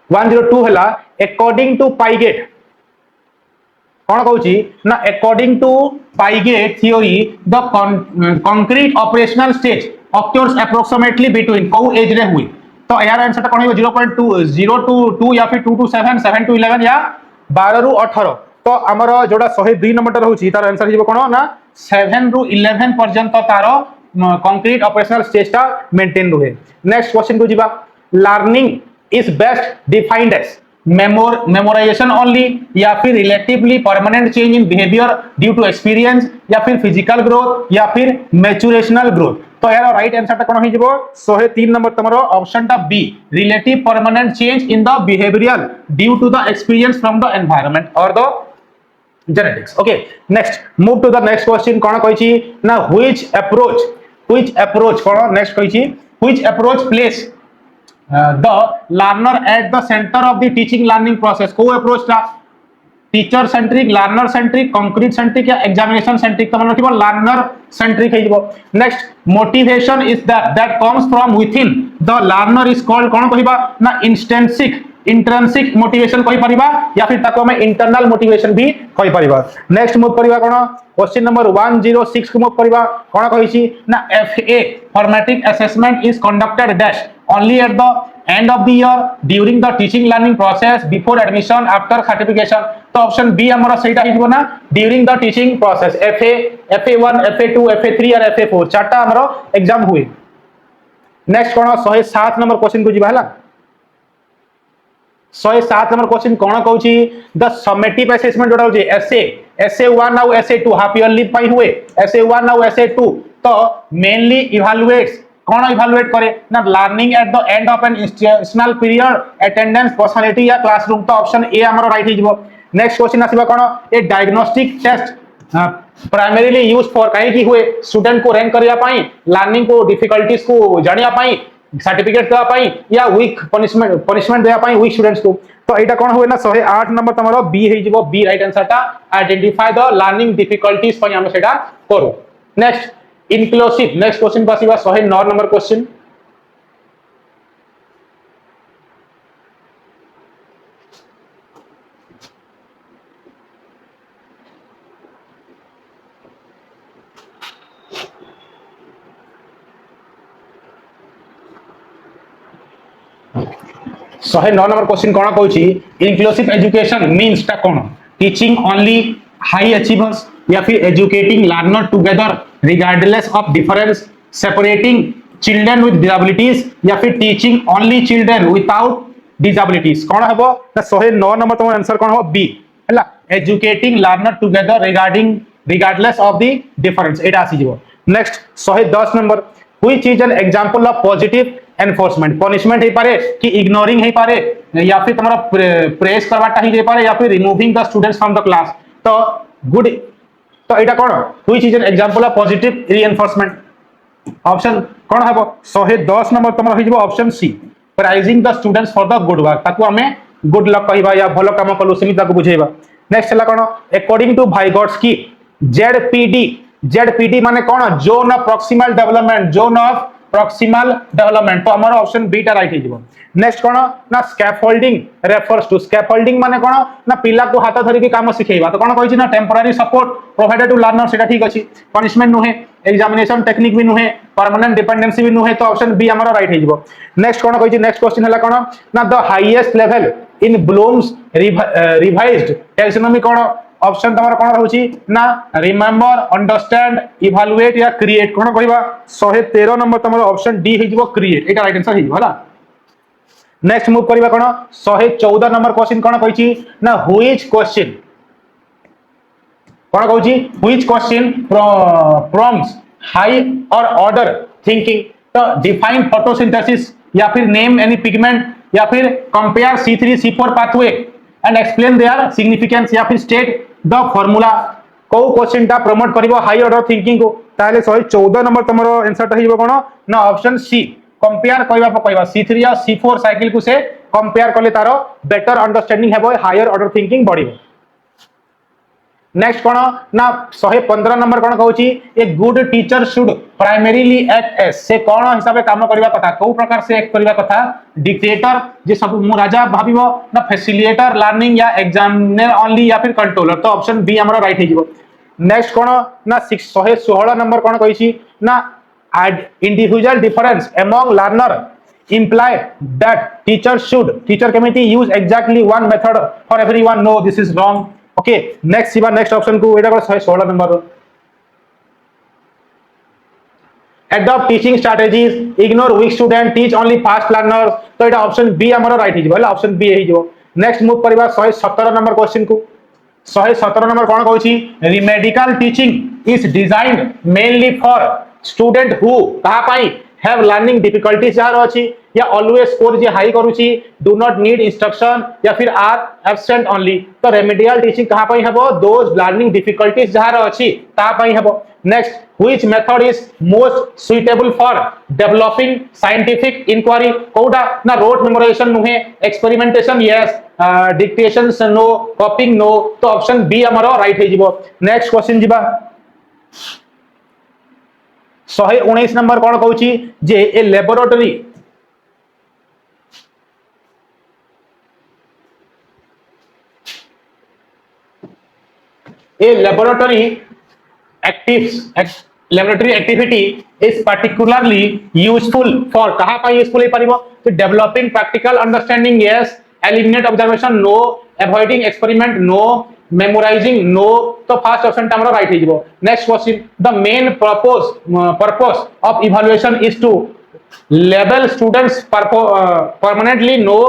102 हला अकॉर्डिंग टू पाइगेट कोन कहूची ना according to Piaget theory the concrete operational stage occurs approximately between को एज रे हुई तो यार आंसर कोन हो 0.20 to 2 या फिर 2 to 7 7 to 11 या 12 रु 18 तो आमर जोड़ा 102 नंबर रहउची तार आंसर हिबो कोन ना 7 रु 11 पर्यंत तार कंक्रीट ऑपरेशनल स्टेज ता मेंटेन रहे नेक्स्ट क्वेश्चन को जिबा learning is best defined as memorization only या फिर relatively permanent change in behaviour due to experience या फिर फिजिकल ग्रोथ या फिर मैच्योरेशनल ग्रोथ तो यार राइट आंसर ता कोन हिजबो 103 नंबर तमरो ऑप्शन ता B relative permanent change in the behavioral due to the experience from the environment और the genetics okay next move to the next question कोन कहिची ना which approach कोन next कहिची which approach place the learner at the center of the teaching learning process को approach ता teacher centric learner centric concrete centric या examination centric तो मन रखिबो लर्नर सेंट्रिक हेजिबो next motivation is that comes from within the learner is called कोन कहिबा ना इंस्टेंसिक इंट्रिंसिक मोटिवेशन कहि परिबा या फिर ताको हमें इंटरनल मोटिवेशन भी कहि परिबा। नेक्स्ट मूव परिबा कोन क्वेश्चन नंबर 106 को मूव परिबा कोन कहिछि ना FA formative assessment is conducted dash only at the end of the year during the teaching learning process before admission after certification. तो ऑप्शन बी हमर सेटा हिजबो ना during the teaching process FA1 FA2 FA3 और FA4 चारटा हमर exam हुए। Next कोन 107 number question को जिबा हला 107 नंबर क्वेश्चन कोन कहूची द समेटिव असेसमेंट जोडा होची SA1 और SA2 हाफ ईयरली पई हुए SA1 और SA2 तो मेनली इवैल्यूएट्स कौन इवैल्यूएट करे ना learning at the end of an institutional period attendance personality या क्लासरूम। तो ऑप्शन ए हमरो राइट हिजबो। नेक्स्ट क्वेश्चन आसीबा कोन a diagnostic test primarily use for कहीं की हुए स्टूडेंट को रैंक करिया पाई लर्निंग को डिफिकल्टीज को जानिया पाई सर्टिफिकेट देवा पाई या वीक पनिशमेंट देवा पाई वीक स्टूडेंट्स को। तो एटा कोन हुए ना 108 नंबर तमरो बी हिजबो बी राइट आंसर ता आइडेंटिफाई द लर्निंग डिफिकल्टीज पई हम सेटा करू। नेक्स्ट इनक्लूसिव नेक्स्ट क्वेश्चन पासीबा 109 नंबर क्वेश्चन सहे 9 नंबर क्वेश्चन कोन कहूची इनक्लूसिव एजुकेशन मींस ता कोन टीचिंग ओनली हाई अचीवर्स या फिर educating learner together regardless of difference separating children with disabilities या फिर teaching only children without disabilities कोन हबो ना 109 नंबर तो आंसर कोन हबो बी हला educating learner together regardless of the difference एटा आसी जिवो। Next 110 number which is an example of positive enforcement punishment हे पारे कि इग्नोरिंग हे पारे या फिर तमरा प्रेस करवाटा ही जे पारे या फिर removing the students from the class. तो गुड तो एटा कोन which is an example of positive reinforcement option कोन हबो 110 नंबर तमरा हिजबो option C praising the students for the good work ताकू हमें गुड लक कहबा या भलो काम कलु सेमी ताकू बुझेबा। नेक्स्ट हला कोन अकॉर्डिंग टू वाइगोट्स्की जेडपीडी माने कोन जोन ऑफ प्रॉक्सिमल डेवलपमेंट तो हमारा ऑप्शन बी टा राइट हिजबो। नेक्स्ट कोन ना स्कैफोल्डिंग रेफर्स टू स्कैफोल्डिंग माने कोन ना पिला को हाथ धरि के काम सिखेबा तो कोन कहिछि ना temporary support provided to learner सेटा ठीक अछि पनिशमेंट नुहे एग्जामिनेशन टेक्निक भी नुहे परमानेंट डिपेंडेंसी भी नुहे तो ऑप्शन बी हमारा राइट हिजबो। नेक्स्ट कोन कहिछि नेक्स्ट क्वेश्चन हला कोन ना the highest level in Bloom's revised taxonomy कोन ऑप्शन तमरा कोन रहउची ना रिमेंबर अंडरस्टैंड इवैल्यूएट या क्रिएट कोन कहबा 113 नंबर तमरा ऑप्शन डी हिजबो क्रिएट एटा राइट आंसर हिजबो हला। नेक्स्ट मूव करबा कोन 114 नंबर क्वेश्चन कोन कहिची ना व्हिच क्वेश्चन कोन कहउची which question prompts higher order thinking तो डिफाइन फोटोसिंथेसिस या फिर नेम एनी पिगमेंट या फिर compare C3 C4 pathway and explain their significance या फिर स्टेट द फार्मूला को क्वेश्चन टा प्रमोट करिवो हाई ऑर्डर थिंकिंग को ताले 114 नंबर तमरो आंसर टा हिबो कोन ना ऑप्शन सी कंपेयर करबा कहबा C3 या C4 साइकिल को से कंपेयर करले तारो बेटर अंडरस्टैंडिंग हेबो हायर ऑर्डर थिंकिंग बढ़िबो। नेक्स्ट कोन ना 115 नंबर कोन कहउची a good teacher should primarily act as से कोन हिसाब से काम करबा कथा को प्रकार से एक्ट करबा कथा डिक्टेटर जे सब मु राजा भाबिबो ना फैसिलिटेटर लर्निंग या एग्जामिनर ओनली या फिर कंट्रोलर तो ऑप्शन बी हमरा राइट हिजबो। नेक्स्ट कोन ना 116 नंबर कोन कहिची ना individual difference among learner imply that teacher committee use exactly one method for everyone no this is wrong okay next siba next option को एटा 116 number adopt teaching strategies ignore weak student teach only fast learners तो एटा option B हमरो right हिजबो हला option B हिजबो। Next move करबा 117 number question को 117 number कोन कहउची remedial teaching is designed mainly for student who कहा पाई have learning difficulties जार अछि या always score जे हाई करूची do not need instruction या फिर are absent only तो remedial teaching कहा पई हबो those learning difficulties जार अछि ता पई हबो। next which method is most suitable for developing scientific inquiry कोडा ना rote memorization नुहे experimentation yes dictation no copying no तो ऑप्शन बी हमरो राइट हे जिवो। नेक्स्ट क्वेश्चन जिबा 119 नंबर कोन कहउची जे a laboratory A laboratory activity is particularly useful for कहाँ पर useful है परिवो तो developing practical understanding yes, eliminate observation no, avoiding experiment no, memorizing no. तो first option टा हमारा right है जीवो. Next question, the main purpose of evaluation is to label students permanently no,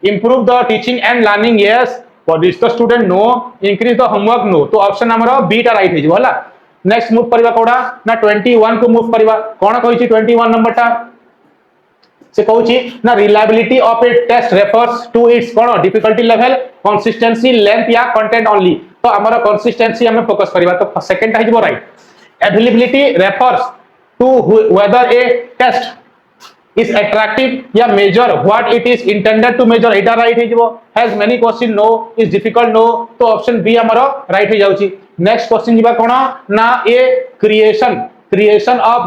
improve the teaching and learning yes, produce the student no, increase the homework no. तो option हमारा B टा right है जीवो हला. Next move करिवा कोडा ना 21 को move करिवा कोन कहिछि 21 number टा से कहउछि ना reliability of a test refers to its कोन डिफिकल्टी लेवल कंसिस्टेंसी लेंथ या कंटेंट ओनली तो हमर कंसिस्टेंसी हमें फोकस करिवा तो सेकंड है right availability refers to whether a test is attractive या measure what it is intended to measure Etah right है जीवो has many question no is difficult no तो ऑप्शन बी हमरो राइट हो जाउची. नेक्स्ट क्वेश्चन जीवा कोन ना a creation of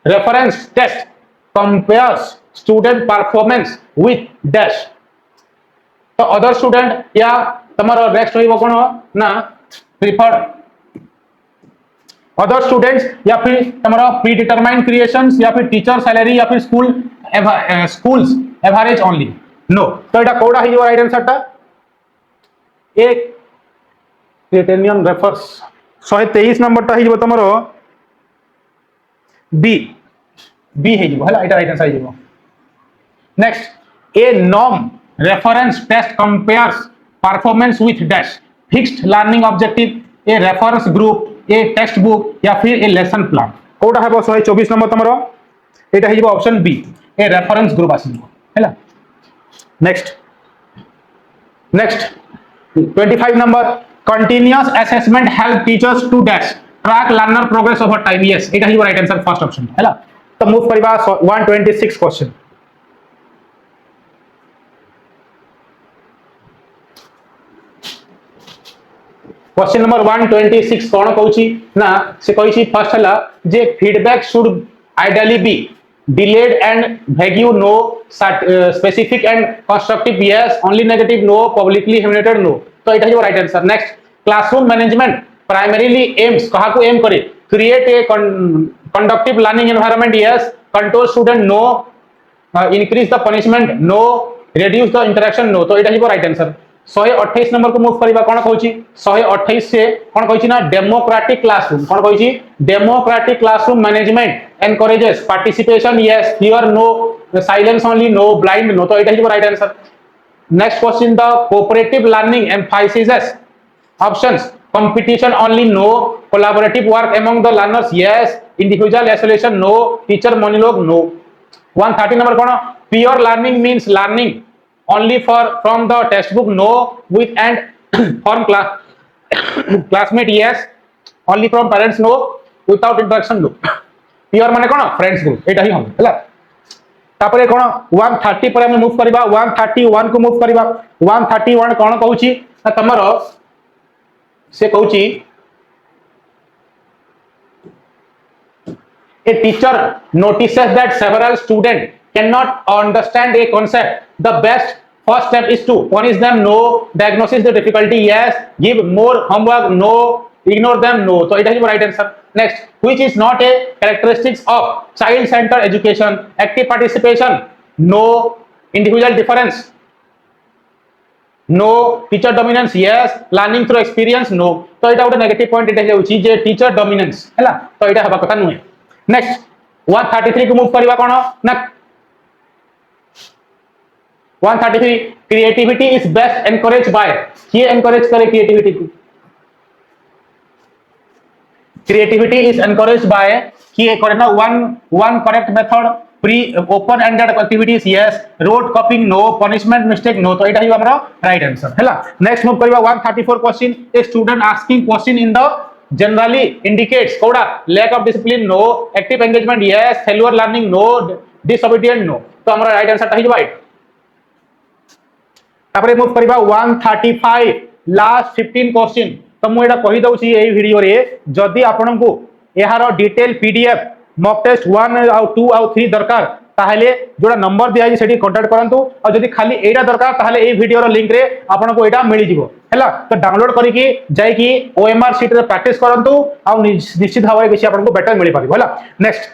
reference test compares student performance with dash तो अदर स्टूडेंट या तमरो नेक्स्ट होइबो कोन ना प्रिफर्ड अदर स्टूडेंट्स या फिर तुम्हारा प्री डिटरमाइंड क्रिएशंस या फिर टीचर सैलरी या फिर स्कूल्स एवरेज ओनली नो तो एटा कोडा है राइट आंसर टा एक क्रिटेरियन रेफर्स 123 नंबर टा है तुम्हारो बी है हला एटा राइट आंसर है. Next a norm reference test compares performance with dash fixed learning objective a reference group a text book या फिर ए लेसन प्लान कोडा है 124 नंबर तमरो एटा है option B a reference group आसीबो हैला. Next 25 number continuous assessment help teachers to dash track learner progress over time yes एटा है राइट आंसर फर्स्ट ऑप्शन हैला. तो मूव करबा 126 क्वेश्चन क्वेश्चन नंबर 126 कोन कहउची ना से कहउची फर्स्ट हला जे feedback should ideally be delayed and vague no specific and constructive yes only negative no publicly humiliated no तो एटा है right answer. Next classroom management primarily aims कहा को एम करे create a conductive learning environment yes control student no increase the punishment no reduce the interaction no तो एटा है right answer. 128 number को मूव करबा कोन कहउची 128 से कोन कहउची ना डेमोक्रेटिक क्लासरूम कोन कहउची democratic classroom management encourages participation yes hear no silence only no blind no तो एटा है right answer. Next question the cooperative learning emphasises options competition only no collaborative work among the learners yes individual isolation no teacher monologue no. 130 number कोन pure learning means learning only from the textbook no with and from classmate yes only from parents no without interaction no pure माने कोन friends group एटा ही हम हला. तापरे कोन 130 पर हम move करबा 131 को move करबा 131 कोन कहउची तमरो से कहउची a teacher notices that several students cannot understand a concept. The best first step is to punish them no, diagnose the difficulty yes, give more homework no, ignore them no so it is the right answer. Next, which is not a characteristics of child centered education? Active participation no, individual difference no, teacher dominance yes, learning through experience no तो एटा उटा negative point एटा हेउची जे teacher dominance हैला तो एटा हबा कथा नुहे. Next 133 को move करबा कोन ना 133 creativity is best encourage by ये एनकरेज करे क्रिएटिविटी को क्रिएटिविटी इज एनकरेज बाय कि करे ना one correct method pre open ended activities yes road copying no punishment mistake no तो एटा ही हमरा राइट आंसर हैला. नेक्स्ट मूव करबा 134 question a student asking question in the generally indicates कोडा lack of discipline no, active engagement yes, failure learning no, disobedient no तो हमरा right answer ता ही राइट. तापरे मूव करबा 135 लास्ट 15 क्वेश्चन तो मु एटा कहि दउची एई वीडियो रे जदी आपन को एहारो डिटेल पीडीएफ मॉक टेस्ट 1 और 2 और 3 दरकार ताहले जोड़ा नंबर दिया है सेठी कांटेक्ट करंतु और जदी खाली एटा दरकार ताहले ए वीडियो रो लिंक रे आपन को एटा मिली जिवो हैला तो डाउनलोड करिकि जाई कि ओएमआर शीट रे प्रैक्टिस करंतु आ निश्चित भाव किसी आपन को बेटर मिली पारिबो हैला नेक्स्ट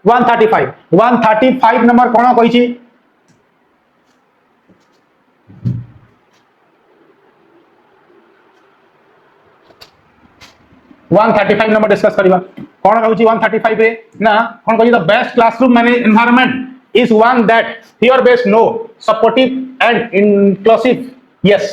135 नंबर कोन कहि छी 135 नंबर डिस्कस करिबा कोन रहउची 135 रे ना कोन कहि the best classroom manage environment is one that fear based no supportive and inclusive yes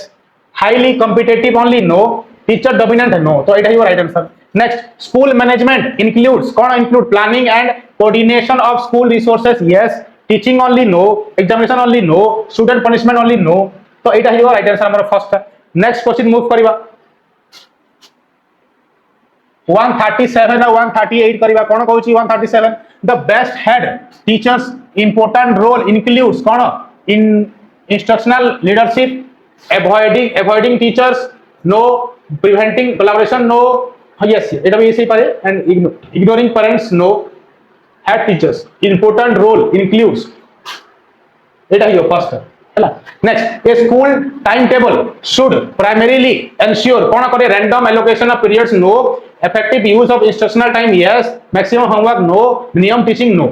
highly competitive only no teacher dominant no तो एटा ही right answer next school management includes कोन include planning and coordination of school resources yes teaching only no examination only no student punishment only no तो एटा ही right answer हमर first next question move करिबा 137 और 138 करिबा कोन कहूची 137 the best head teacher's important role includes कोन in instructional leadership avoiding teachers no preventing collaboration no yes एटा भी सही पारे and ignoring parents no head teacher's important role includes एटा ही फर्स्ट हैला next a school time table should primarily ensure कोन करे random allocation of periods no effective use of instructional time yes maximum homework no minimum teaching no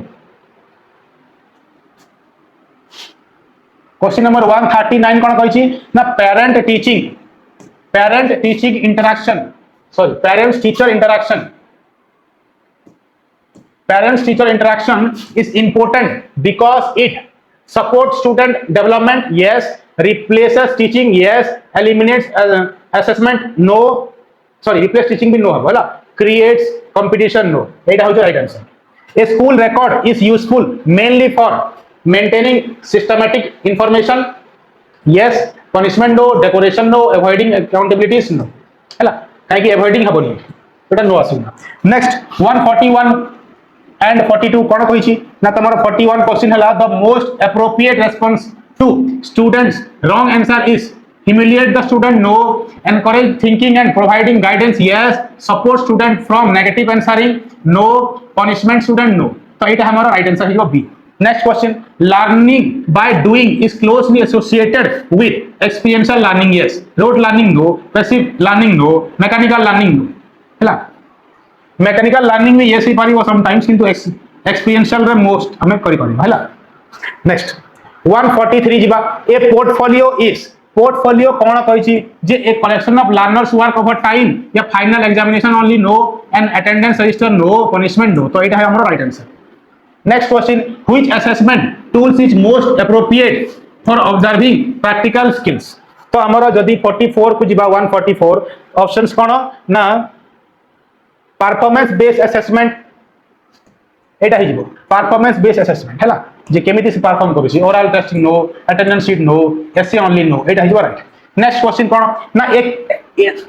question number 139 कोन कहै छी ना parent teaching interaction sorry parents teacher interaction is important because it supports student development yes replaces teaching yes eliminates assessment no sorry replace teaching भी no है बोला creates competition no एटा हो right answer A school record is useful mainly for maintaining systematic information yes punishment no decoration no avoiding accountabilities no हैला काहे कि avoiding हबोनी एटा नो आसीना नेक्स्ट 141 एंड 42 कोन कहि छी ना तमरो 41 क्वेश्चन हला the most appropriate response to students wrong answer is humiliate the student no encourage thinking and providing guidance yes support student from negative answering no punishment student no तो एटा हमारा right answer है B next question learning by doing is closely associated with experiential learning yes rote learning no passive learning no mechanical learning no हैला mechanical learning में yes ही पारिबो sometimes किंतु experiential रे मोस्ट हमें करि पारिबो हैला नेक्स्ट 143 जिबा ए पोर्टफोलियो कोन कहै छी जे a collection of learners' work over time या final examination only no and attendance register no punishment no तो एटा है हमरो right answer next question which assessment tools is most appropriate for observing practical skills तो हमरो जदी 44 को जिबा 144 ऑप्शंस कोन ना परफॉर्मेंस बेस्ड असेसमेंट एटा ही जिवो परफॉर्मेंस बेस्ड असेसमेंट हैला जे केमिति से परफॉर्म करूसी oral testing no attendance sheet no SA only no एटा ही राइट नेक्स्ट क्वेश्चन कोन ना एक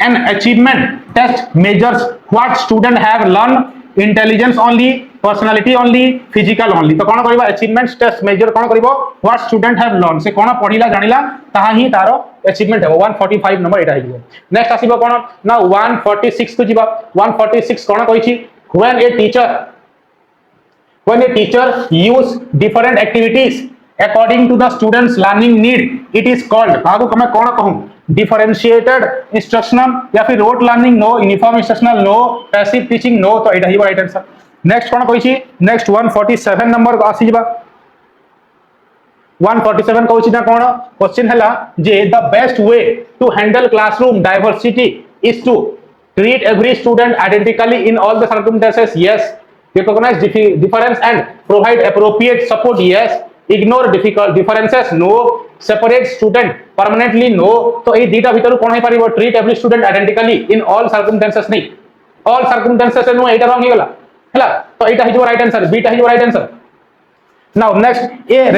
an achievement test measures what student have learn intelligence only personality only physical only तो कोन करबा अचीवमेंट टेस्ट मेजर कोन करबो व्हाट स्टूडेंट हैव लर्न से कोन पढिला जानिला ताहा ही तारो अचीवमेंट है 145 नंबर एटा ही नेक्स्ट आसीबो कोन ना 146 को जिबा 146 कोन कहि छी when a teacher use different activities according to the students learning need it is called काको मैं कौन कहूं differentiated instructional या फिर rote learning no uniform instructional no passive teaching no तो एटा ही राइट आंसर नेक्स्ट कोन कहि छी नेक्स्ट 147 नंबर आसी जिबा 147 कहू छी ना कोन क्वेश्चन हला जे the best way to handle classroom diversity is to treat every student identically in all the circumstances yes recognize difference and provide appropriate support yes ignore differences no separate student permanently no तो ए दीटा भीतर कोन हे पारिबो treat every student identically in all circumstances नहीं all circumstances no एटा रंग हेगला हैला तो एटा हिजो right answer beta हिजो right answer now next ए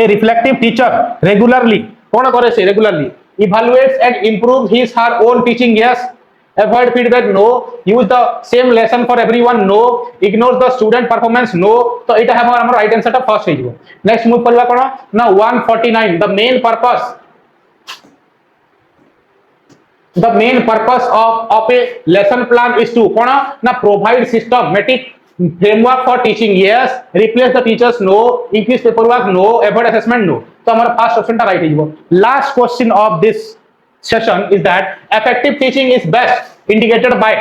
reflective teacher regularly कोन करे से regularly evaluates and improves his her own teaching yes avoid feedback no use the same lesson for everyone no ignores the student performance no तो एटा हमर right answer ता first हेजिवो next move करबा कोन ना 149 the main purpose of a lesson plan is to कोन ना provide systematic framework for teaching yes, replace the teachers no, increase paperwork no, avoid assessment no. तो हमारा first option टा right है। Last question of this session is that effective teaching is best indicated by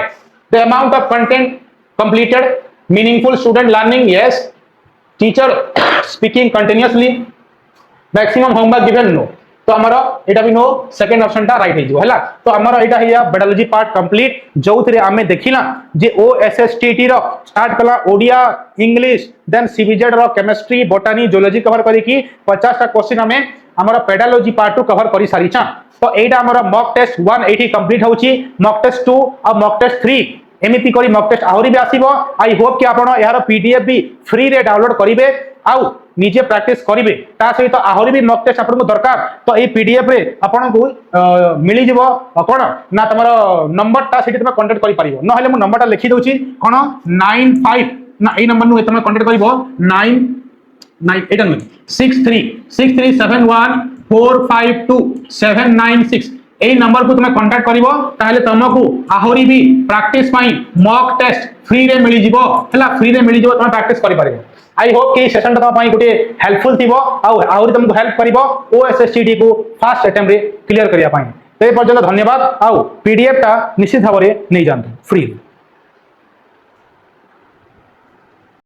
the amount of content completed, meaningful student learning yes, teacher speaking continuously, maximum homework given no। तो हमारा एटा भी no, second option टा right है हला। तो हमारा एटा है biology part complete जो थरे आमे देखिला जे ओएसएसटीटी रो स्टार्ट कला ओडिया इंग्लिश देन सीबीजेड रो केमिस्ट्री बोटानी जूलॉजी कवर करी की 50 टा क्वेश्चन हमें हमारा पेडालॉजी पार्ट 2 कवर करी सारी छा। तो एटा हमारा मॉक टेस्ट 1 एठी कंप्लीट होची, मॉक टेस्ट 2 और मॉक टेस्ट 3 एमिति करी मॉक टेस्ट आहुरी भी आसीबो। आई होप कि आपण यार पीडीएफ भी फ्री रे डाउनलोड करिवे आउ निजे प्रैक्टिस करिवे। ता सहित आहुरी भी मॉक टेस्ट आपन को दरकार तो ए पीडीएफ रे आपन को मिली जिवो कोन ना तमरो नंबर ता सेठी तमे कांटेक्ट करि परिबो। न हले मु नंबर ता लिखि दोची कोन 95 ना ए नंबर नु तमे कांटेक्ट करिवो 636371452796 এই नंबर को तुम्हें कांटेक्ट करिवो ताहले तुमको आहुरी भी प्रैक्टिस पाई मॉक टेस्ट फ्री रे मिली जिवो हला फ्री रे मिली जिवो तुम प्रैक्टिस करि परिबो। आई होप कि सेशन ता पाई गुटे हेल्पफुल थिबो आहुरी तुमको हेल्प करिवो ओएसएसटीडी को फर्स्ट अटेम्प्ट रे क्लियर करिया पाई। तो ए पर्यंत धन्यवाद आउ पीडीएफ ता निश्चित भाव रे नै जानतु फ्री।